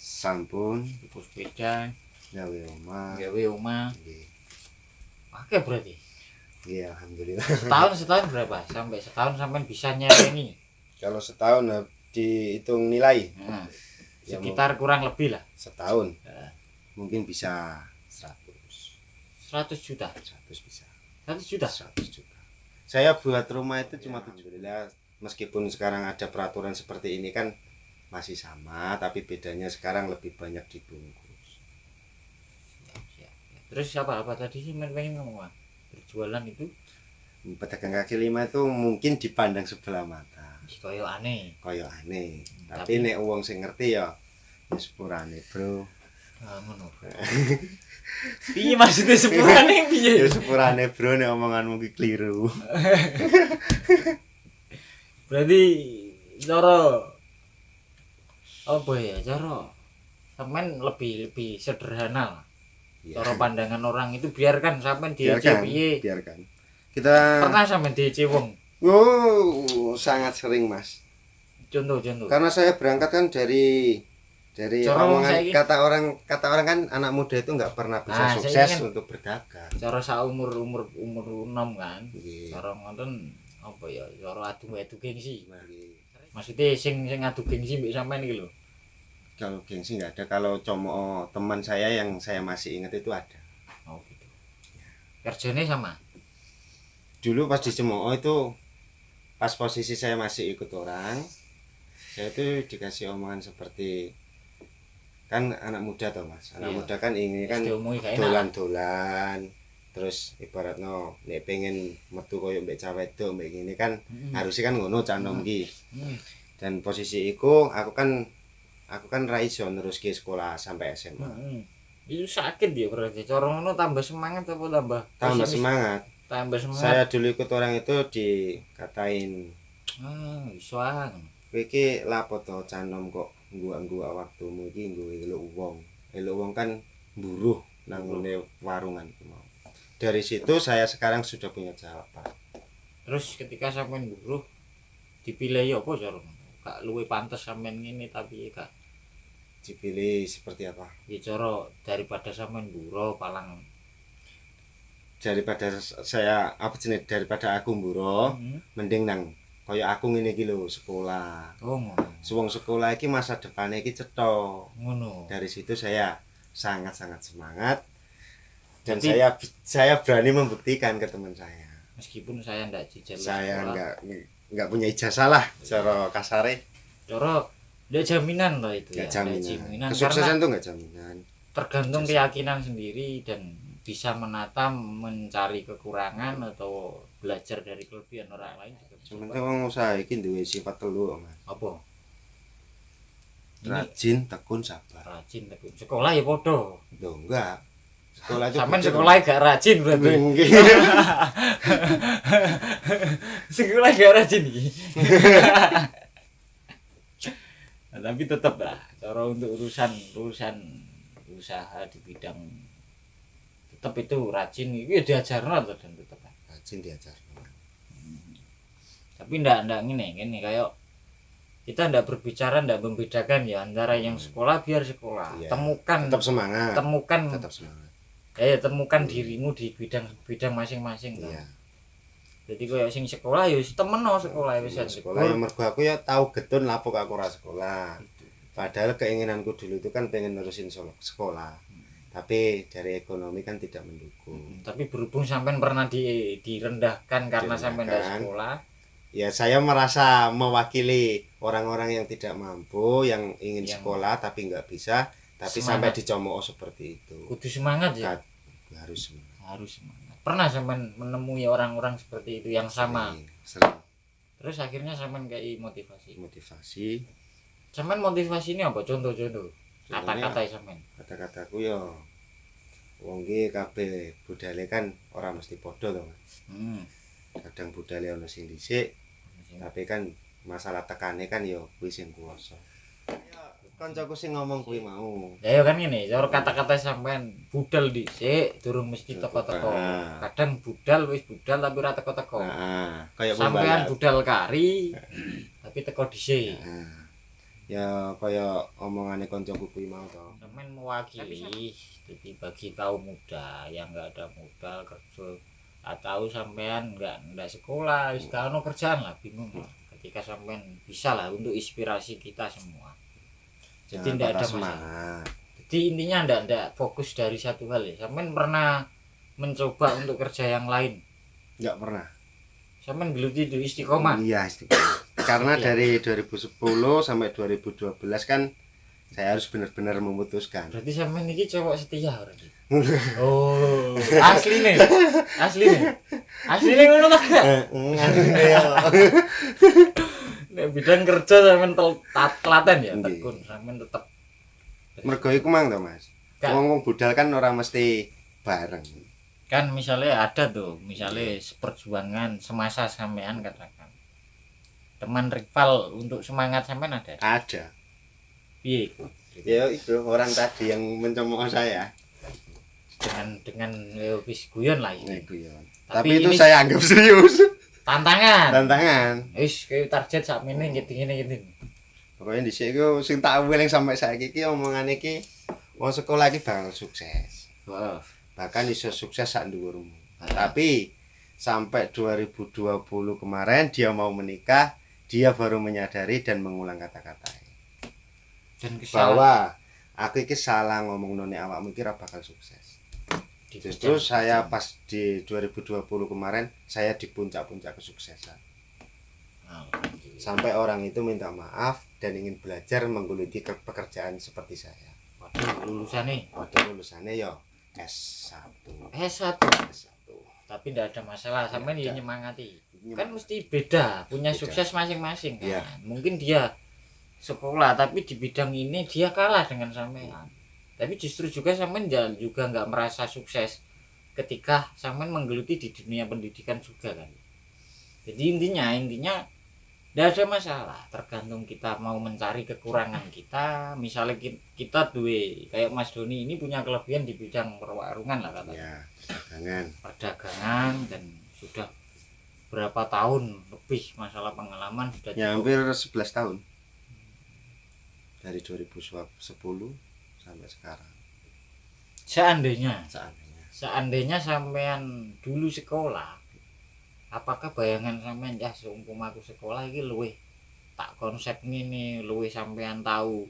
Sampun, tuku sepeda, gawe omah. Nggih. Oke berarti. Iya, alhamdulillah. Setahun berapa? Sampai setahun sampean bisa nyelengi. Kalau setahun dihitung nilai. Sekitar kurang lebih lah. Setahun. Mungkin bisa 100 juta. 100 bisa. 100 juta. Saya buat rumah itu cuma 7. Meskipun sekarang ada peraturan seperti ini kan masih sama, tapi bedanya sekarang lebih banyak dibungkus. Terus apa tadi sih pengen ngomong berjualan itu? Pedagang kaki lima itu mungkin dipandang sebelah mata. Koyo aneh. Tapi nek wong sing ngerti ya sepurane, Bro. Ngono. Piye maksudnya sepurane piye? Ya sepurane Bro nek omonganmu ki keliru. Berarti cara apa ya? Cara sampean lebih sederhana lah. Iya. Cara pandangan orang itu biarkan sampean diece Biarkan, piye. biarkan. Kita Pernah sampean diece wong? sangat sering, Mas. Contoh. Karena saya berangkat kan dari Cara omongan saiki- kata orang kan anak muda itu nggak pernah bisa Nah, sukses saiki kan- untuk berdagang. Cara saumur umur 6 kan. Nggih. Cara ngoten apa ya? Cara adu gengsi. Nggih. Maksudnya sing adu gengsi mbek sampean iki lho. Kalau gengsi nggak ada. Kalau como teman saya yang saya masih ingat itu ada. Oh gitu. Kerjanya sama. Dulu pas di Cemooh itu pas posisi saya masih ikut orang, saya itu dikasih omongan seperti kan anak muda toh Mas. Anak Iya. muda kan ini kan Diomongi gak enak. dolan-dolan. Terus ibaratno nek pengen metu koyo mbek cah wedok mbek ngene kan harusnya kan ngono cah nom ki. Dan posisi iku aku kan ra iso neruske sekolah sampai SMA. Itu sakit ya berarti. Cara ngono tambah semangat apa tambah Tambah pesimis? semangat. Tambah semangat. Saya dulu ikut orang itu dikatain, Iso ah. kowe iki lapo to cah nom kok ngguak-ngguak waktumu iki nggo elok wong. Elok wong kan mburuh nang ngene warungan iku mau. Dari situ saya sekarang sudah punya jawaban. Terus ketika sampean buruh dipilih ya apa cara? Gak luwe pantes sampean ngene tapi gak Dipilih seperti apa? ya cara daripada sampean buruh palang Daripada daripada aku mburo, mending nang kaya aku ngene iki lho sekolah. Oh ngono. Wong sekolah iki masa depannya iki cetha. Ngono. Dari situ saya sangat-sangat semangat dan Jadi- saya berani membuktikan ke teman saya. Meskipun saya ndak jejal Saya sekolah, nggak punya ijazah lah cara kasare. cara ndak jaminan loh itu Nggak ya. Ndak jaminan. karena Kesuksesan tuh nggak jaminan. tergantung keyakinan sendiri dan bisa menata mencari kekurangan atau belajar dari kelebihan orang lain juga bisa. Sementara wong usaha iki duwe sifat telu, Mas. Apa? Ini Rajin, tekun, sabar. rajin tapi sekolah ya podo. Loh, enggak. Sekolah itu Sampean beda. sekolah gak rajin berarti. Nggih. Sekolah gak rajin iki. Nah, tapi tetap lah cara untuk urusan usaha di bidang tetap itu rajin itu ya diajarno atau dan tetap lah. Rajin diajar. Tapi ndak ngene kayak kita ndak berbicara ndak membedakan ya antara yang sekolah biar sekolah. Iya. Temukan Tetap semangat. Tetap semangat. temukan dirimu di bidang masing-masing. Iya. Jadi koyo sing sekolah ya wis temeno sekolah wis Sekolah ya mergo aku ya tahu getun lapo aku ora sekolah. Padahal keinginanku dulu itu kan pengen nerusin sekolah. Tapi dari ekonomi kan tidak mendukung. Tapi berhubung sampean pernah direndahkan karena sampean ndak Direndahkan. sekolah. Ya saya merasa mewakili orang-orang yang tidak mampu, yang ingin Yang sekolah tapi nggak bisa, tapi semangat. sampai dicomooh seperti itu. Kudu semangat ya. Harus semangat. Harus semangat. Pernah sampean menemui orang-orang seperti itu yang sama. Sering Terus akhirnya sampean kayak motivasi. motivasi. Sampean motivasi ini apa? Contoh-contoh. Contohnya, Kata-kata sampean. kata-kataku ya wong iki kabeh budale kan ora mesti padha to, Mas. Kadang budale ana sing dhisik, tapi kan masalah tekane kan ya kuwi sing kuwasa. Kancaku sing ngomong kuwi mau. Ya kan ngene, cara kata-kata sampean budal dhisik durung mesti teko-teko. Nah. Kadang budal wis budal tapi ora teko-teko. Nah, kayak Sampean pembalap. budal kari tapi teko dhisik. Nah, ya kaya omongane kancaku kuwi mau to. Sampean mewakili jadi bagi kaum muda yang enggak ada modal kerja atau sampean enggak sekolah wis gak ono kerjaan lah bingung lah. Ketika sampean bisa lah untuk inspirasi kita semua. Jadi Jangan enggak patah ada masalah. semangat. Jadi intinya enggak fokus dari satu hal ya. Sampean pernah mencoba untuk kerja yang lain. Enggak pernah. Sampean geluti itu istiqomah. Iya, istiqomah. Karena Iya. dari 2010 sampai 2012 kan saya harus benar-benar memutuskan. Berarti sampean iki cowok setia berarti. Oh, asli nih. Asli ngono ta gak? Nek bidang kerja sampean telaten ya, Nggih. tekun sampean tetep. Mergo iku mang to, Mas. Gak. Wong budal kan ora mesti bareng. Kan misalnya ada tuh, misalnya seperjuangan semasa sampean katakan. Teman rival untuk semangat sampean ada. Ada. Piye iku? Ya itu orang tadi yang mencemooh saya. dengan wis guyon lah ini. Guyon. Tapi Tapi itu ini saya anggap serius. Tantangan. Wis kayak target sakmene ngene. Pokoknya dhisik iku sing tak eling sampai saiki iki omongan iki wong sekolah iki bakal sukses. Heeh. Bahkan iso sukses sak dhuwurmu. Tapi sampai 2020 kemarin dia mau menikah, dia baru menyadari dan mengulang kata-kata. Dan Bahwa aku iki salah ngomong none awakmu iki ora bakal sukses. Justru saya pas di 2020 kemarin saya di puncak-puncak kesuksesan. Sampai orang itu minta maaf dan ingin belajar menggeluti pekerjaan seperti saya. Waduh, lulusannya ya S1. S1. Tapi tidak ada masalah, sampean dia nyemangati. Kan mesti beda, punya sukses masing-masing kan. Ya. Mungkin dia sekolah tapi di bidang ini dia kalah dengan sampean. Tapi justru juga sampean juga nggak merasa sukses ketika sampean menggeluti di dunia pendidikan juga kan. Jadi intinya tidak ada masalah, tergantung kita mau mencari kekurangan kita. Misalnya kita kayak Mas Doni ini punya kelebihan di bidang perwarungan lah katanya. Ya, perdagangan dan sudah berapa tahun lebih masalah pengalaman sudah ya hampir 11 tahun. Dari 2010 sampai sekarang. Seandainya sampean dulu sekolah, apakah bayangan sampean ya seumpama aku sekolah iki luwih tak konsep ngene, luwih sampean tahu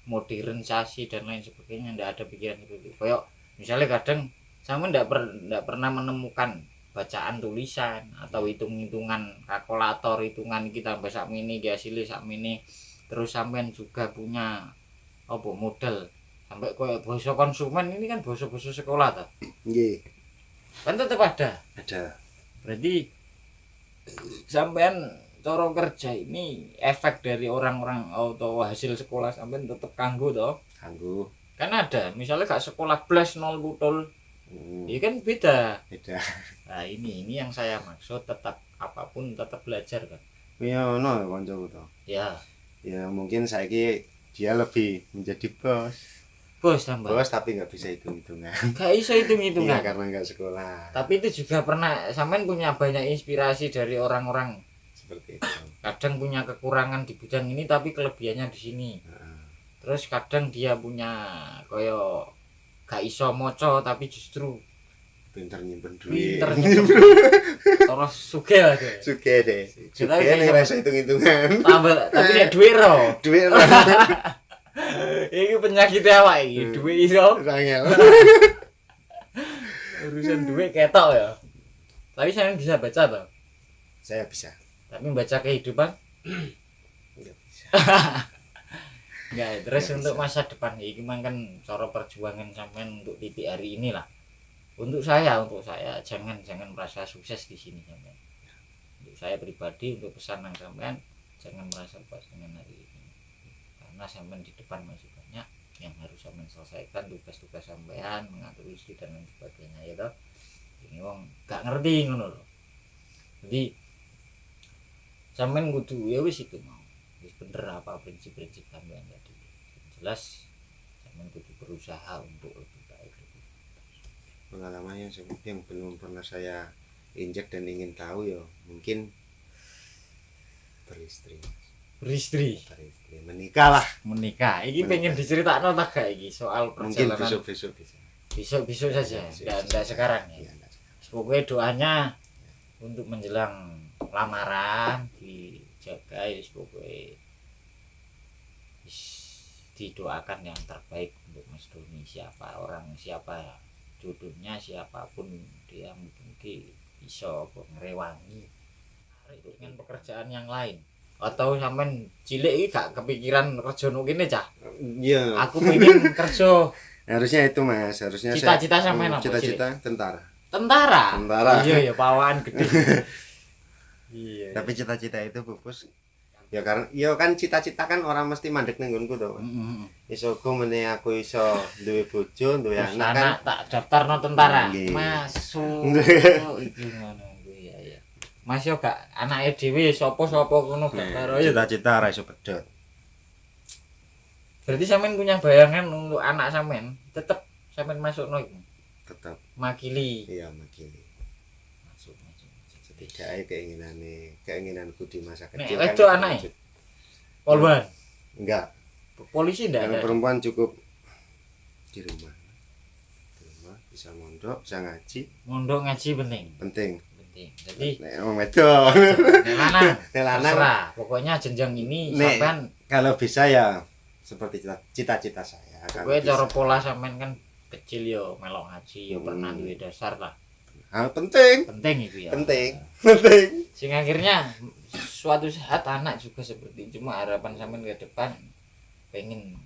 modernisasi dan lain sebagainya, ndak ada pikiran seperti itu. Kayak misalnya kadang sampean ndak pernah menemukan bacaan tulisan atau hitung-hitungan kalkulator, hitungan kita sampai sak mini hasilnya sak mini. Terus sampean juga punya apa modal sampai kayak bahasa konsumen ini kan bahasa sekolah ta. Nggih. Kan tetap ada. Berarti sampean cara kerja ini efek dari orang-orang atau hasil sekolah sampean tetap kanggo toh? Kanggo. Kan ada, misalnya gak sekolah blas 0 butul. Ini kan beda. Nah, ini yang saya maksud, tetap apapun tetap belajar kan. Ya ono kancaku to. Ya mungkin saiki dia lebih menjadi bos tapi nggak bisa hitung-hitungan. Gak bisa hitung-hitungan karena nggak sekolah. Tapi itu juga pernah sampean punya banyak inspirasi dari orang-orang seperti itu. Kadang punya kekurangan di bidang ini tapi kelebihannya di sini. Terus kadang dia punya koyo gak iso moco tapi justru pinter nyimpen duit. Terus sugih lah deh. Sugih nek rasa hitung-hitungan. Tapi nek duit ro. Iki penyakit awak iki, duit iso. Urusan duit ketok ya. Tapi saya bisa baca toh. Saya bisa. Tapi baca kehidupan enggak bisa. Enggak, terus untuk masa depan iki kan cara perjuangan sampean untuk titik hari ini lah. Untuk saya jangan merasa sukses di sini sampean. Untuk saya pribadi, untuk pesan nang sampean jangan merasa puas dengan hari ini. Karena sampean di depan masih banyak yang harus sampean selesaikan, tugas-tugas sampean, mengatur istri dan lain sebagainya ya toh. Ini wong gak ngerti ngono lho. Jadi sampean kudu ya wis itu mau. Wis bener apa prinsip-prinsip sampean tadi. Jelas sampean kudu berusaha untuk lebih baik. Pengalaman yang belum pernah saya injak dan ingin tahu ya mungkin beristri menikah iki pengen diceritakno tak gak iki soal perjalanan mungkin besok saja enggak sekarang ya. Pokoknya doanya untuk menjelang lamaran dijaga ya pokoknya didoakan yang terbaik untuk Mas Doni, siapa jodohnya siapapun dia mungkin bisa ngerewangi dengan pekerjaan yang lain atau sampean cilik iki gak kepikiran kerja nang kene cah. Iya. Aku pengen kerja. Harusnya itu Mas, cita-cita sampean apa? Cita-cita tentara. Iya ya pawaan gede. Iya. Tapi cita-cita itu pupus ya karena ya kan cita-cita kan orang mesti mandek ning nggonku to. Iso go meneh aku iso duwe bojo, duwe anak kan tak daftarno tentara. Masuk. Iki ngono kuwi ya. Mas yo gak anake dhewe sapa ngono gak karo ya. Cita-cita ora iso pedhot. Berarti sampean punya bayangan untuk anak sampean tetep sampean masukno iku. tetap makili. iya makili. Masuk. Setidaknya keinginanku di masa Nek kecil wedok anake? Polwan. Enggak. Polisi ndak Yang ada. perempuan cukup di rumah. Bisa mondok, bisa ngaji. Mondok ngaji penting. Penting. Jadi Wong wedok. Nek lanang. Pokoknya jenjang ini sampean kalau bisa ya seperti cita-cita saya. Kowe cara pola sampean kan kecil yo melok ngaji yo pernah duwe dasar lah. Penting. Penting itu ya. Penting. Sing akhirnya suatu saat anak juga seperti cuma harapan sampean ke depan pengen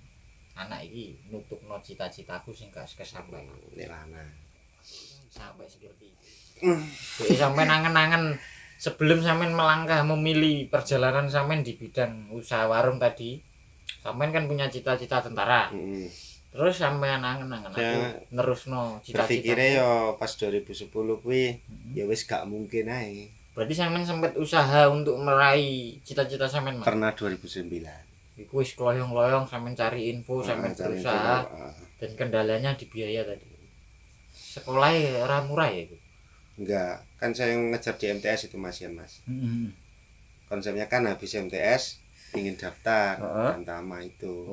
anak iki nutupno cita-citaku sing gak kesampaian. Nelana. Sampai seperti itu. Jadi sampean angen-angen sebelum sampean melangkah memilih perjalanan sampean di bidang usaha warung tadi, sampean kan punya cita-cita tentara. Terus sampean angen-angen aku nerusno cita-cita. Berpikirnya yo pas 2010 kuwi ya wis gak mungkin ae. Berarti sampean sempat usaha untuk meraih cita-cita sampean, Mas? Pernah 2009. Iku wis kloyong-kloyong sampean cari info, sampean berusaha dan kendalanya di biaya tadi. Sekolahnya ora murah ya itu? Enggak, kan saya ngejar di MTS itu Mas ya Mas. Konsepnya kan habis MTS ingin daftar Tama itu.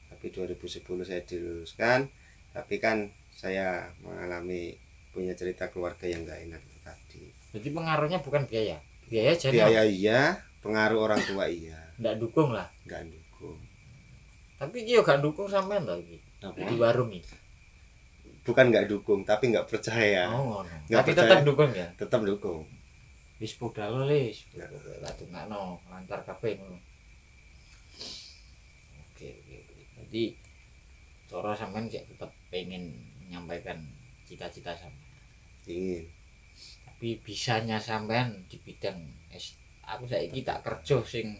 Tapi 2010 saya diluluskan, tapi kan saya mengalami punya cerita keluarga yang enggak enak itu tadi. Jadi pengaruhnya bukan biaya. Biaya jadi biaya iya, pengaruh orang tua iya. Enggak dukung lah. Enggak dukung. Tapi dia enggak dukung sampean to iki. Di warung iki. Bukan enggak dukung, tapi enggak percaya. Oh, tapi tetap dukung ya. Tetap dukung. Wis podal wis. Lah tungakno lancar kabeh ngono. Oke. Jadi cara sampean cek tetap pengen menyampaikan cita-cita sampean. Ingin. Tapi bisanya sampean di bidang aku saiki tak kerja sing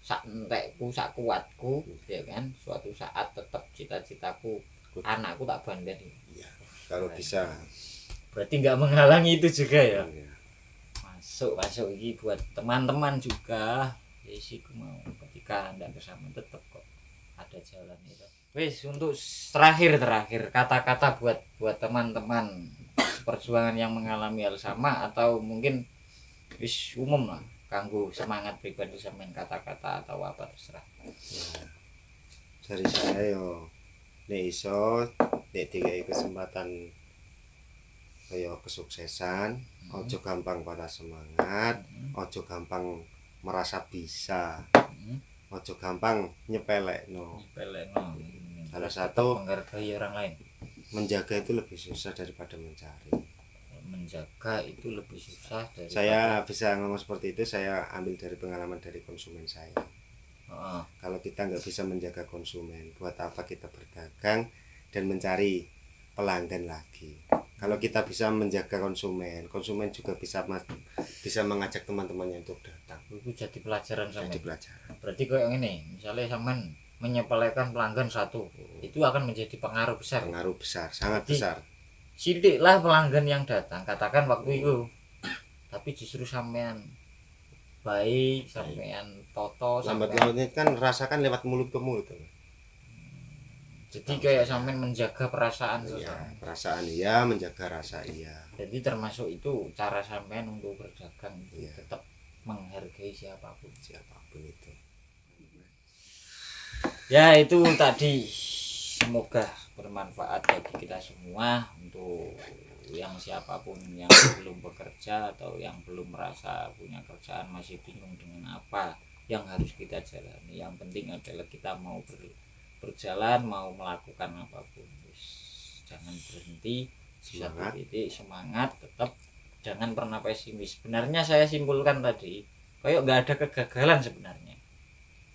sak entekku, sak kuatku, ya kan. Suatu saat tetap cita-citaku anakku tak bandani. Iya, kalau bisa. Berarti nggak menghalangi itu juga ya. Iya. Masuk ini buat teman-teman juga. Yesiku mau ketika Anda bersama tetap kok ada jalan itu. Wis untuk terakhir kata-kata buat teman-teman perjuangan yang mengalami hal sama atau mungkin wis umum lah kanggo semangat pribadi sampean kata-kata atau apa terserah. Ya. Dari saya yo nek iso nek dikai kesempatan kaya kesuksesan, ojo gampang patah semangat, ojo gampang merasa bisa, ojo gampang nyepelekno. Salah satu menghargai orang lain. Menjaga itu lebih susah daripada mencari. Menjaga itu lebih susah daripada. Saya bisa ngomong seperti itu, saya ambil dari pengalaman dari konsumen saya. Kalau kita nggak bisa menjaga konsumen, buat apa kita berdagang dan mencari pelanggan lagi? Kalau kita bisa menjaga konsumen juga bisa mengajak teman-temannya untuk datang. Itu jadi pelajaran sampean. Jadi pelajaran. Berarti kayak ini, misalnya sampean menyepelekan pelanggan satu, itu akan menjadi pengaruh besar. Pengaruh besar, sangat besar. Sidiklah pelanggan yang datang, katakan waktu itu, tapi justru sampean baik, sampean toto, lambat lautnya kan rasakan lewat mulut ke mulut. Jadi kayak sampean menjaga perasaan seseorang. Perasaan iya, menjaga rasa iya. Jadi termasuk itu cara sampean untuk berdagang itu tetap menghargai siapapun itu. Ya itu tadi, semoga bermanfaat bagi kita semua untuk yang siapapun yang belum bekerja atau yang belum merasa punya kerjaan, masih bingung dengan apa yang harus kita jalani. Yang penting adalah kita mau berjalan, mau melakukan apapun. Jangan berhenti, semangat. Semangat, tetap jangan pernah pesimis. Sebenarnya saya simpulkan tadi, kayak nggak ada kegagalan sebenarnya.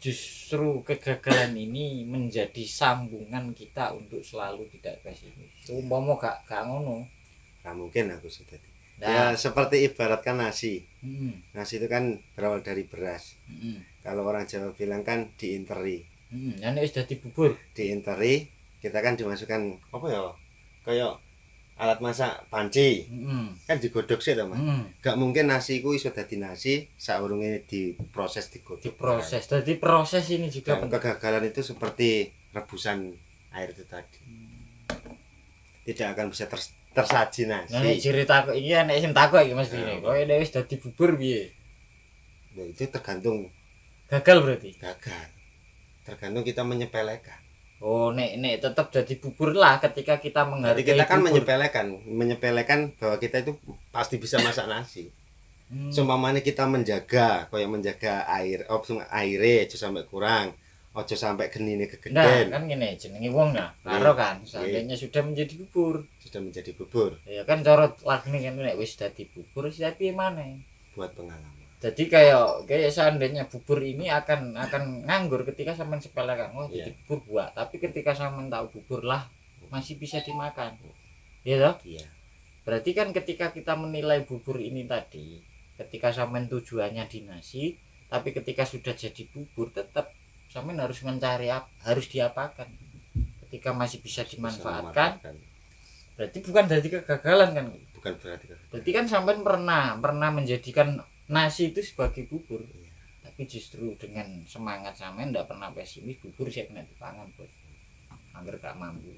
Justru kegagalan ini menjadi sambungan kita untuk selalu tidak pesimis. Umpama gak ngono. Nah, mungkin aku sudah. Ya seperti ibaratkan nasi. Nasi itu kan berawal dari beras. Kalau orang Jawa bilang kan diinteri. Ini sudah dibubur. Diinteri, kita kan dimasukkan apa ya? Kayak alat masak panci. Kan digodok sih to, Mas. Gak mungkin nasi ku iso dadi nasi saurunge diproses digodok. Diproses. Jadi proses ini juga kegagalan itu seperti rebusan air itu tadi. tidak akan bisa tersaji Nah, nasi. nek cerita kok iki nek sing takok iki Mas Dini. Kowe nek wis dadi bubur piye? Nah, itu tergantung Gagal berarti. gagal. Tergantung kita menyepelekan. Oh, nek tetap jadi bubur lah ketika kita Jadi menghargai kita kan bubur. menyepelekan bahwa kita itu pasti bisa masak nasi. Seumpamanya kita menjaga, kayak menjaga air, airnya aja sampai kurang, aja sampai genine Nah, kegeden. kan gini jenenge wong nah, karo kan seandainya sudah menjadi bubur. Sudah menjadi bubur Ya kan cara lagine kan nek wis dadi bubur wis piye maneh. buat pengalaman. Jadi kayak seandainya bubur ini akan nganggur ketika sampean sepelekan. Oh, jadi bubur buah, tapi ketika sampean tahu bubur lah masih bisa dimakan. Iya toh? Iya. Berarti kan ketika kita menilai bubur ini tadi, ketika sampean tujuannya di nasi, tapi ketika sudah jadi bubur tetap sampean harus mencari harus diapakan. Ketika masih bisa dimanfaatkan, berarti bukan dari kegagalan kan? Bukan berarti kegagalan. Berarti kan sampean pernah menjadikan nasi itu sebagai bubur. Iya. Tapi justru dengan semangat sampean ndak pernah pesimis, bubur siap kena dipangan bos. Angger gak mampu.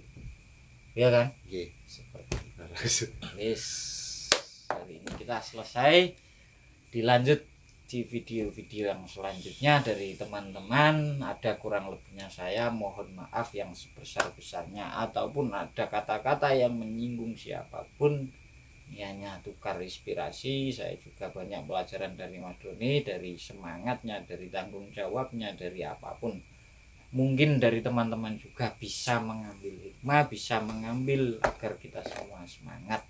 Iya kan? Nggih. Seperti itu. Wis. Hari ini kita selesai. Dilanjut di video-video yang selanjutnya dari teman-teman. Ada kurang lebihnya saya mohon maaf yang sebesar-besarnya, ataupun ada kata-kata yang menyinggung siapapun. Ini hanya tukar inspirasi. Saya juga banyak pelajaran dari Mas Doni, dari semangatnya, dari tanggung jawabnya, dari apapun. Mungkin dari teman-teman juga bisa mengambil hikmah, bisa mengambil agar kita semua semangat.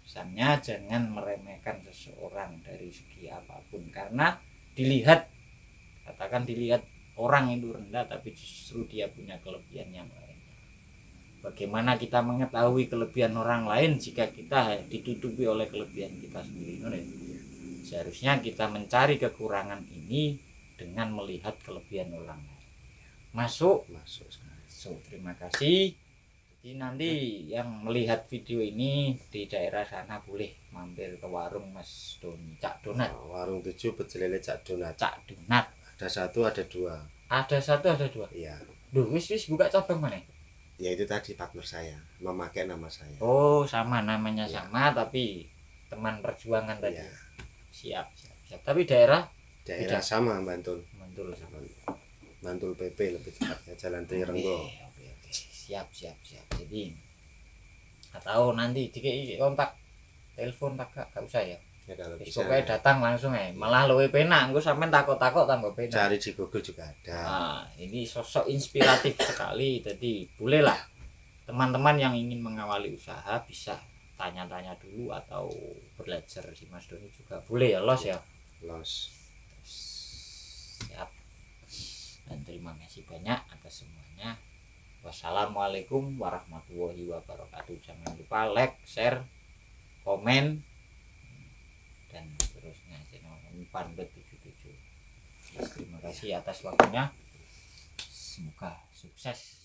Pesannya jangan meremehkan seseorang dari segi apapun, karena katakan dilihat orang itu rendah tapi justru dia punya kelebihan yang lain. Bagaimana kita mengetahui kelebihan orang lain jika kita ditutupi oleh kelebihan kita sendiri? Seharusnya kita mencari kekurangan ini dengan melihat kelebihan orang lain. Masuk. So, terima kasih. Jadi nanti yang melihat video ini di daerah sana boleh mampir ke warung Mas Doni, Cak Donat. Warung 7 Pecel Lele Cak Donat. Cak Donat. Ada 1, ada 2. Ada 1, ada 2. Iya. Duh, wis buka cabang mana? Ya itu tadi partner saya, memakai nama saya. Oh, sama namanya Ya. sama tapi teman perjuangan tadi. Iya. Siap. Tapi daerah Daerah sama Bantul. Mantul sama. Bantul PP lebih tepatnya, Jalan Trirenggo. Oke. Siap. Jadi atau nanti dikei kontak telepon tak gak usah ya. Ya kalau bisa. Pokoknya datang langsung ya. Malah luwih penak, engko sampean takut-takut tambah penak. Cari di Google juga ada. Nah, ini sosok inspiratif sekali. Jadi bolehlah teman-teman yang ingin mengawali usaha bisa tanya-tanya dulu atau belajar si Mas Doni juga boleh ya, Los ya. Los. Siap. Dan terima kasih banyak atas semuanya. Wassalamualaikum warahmatullahi wabarakatuh. Jangan lupa like, share, komen, dan seterusnya. Channel Pandut 77. Terima kasih atas waktunya. Semoga sukses.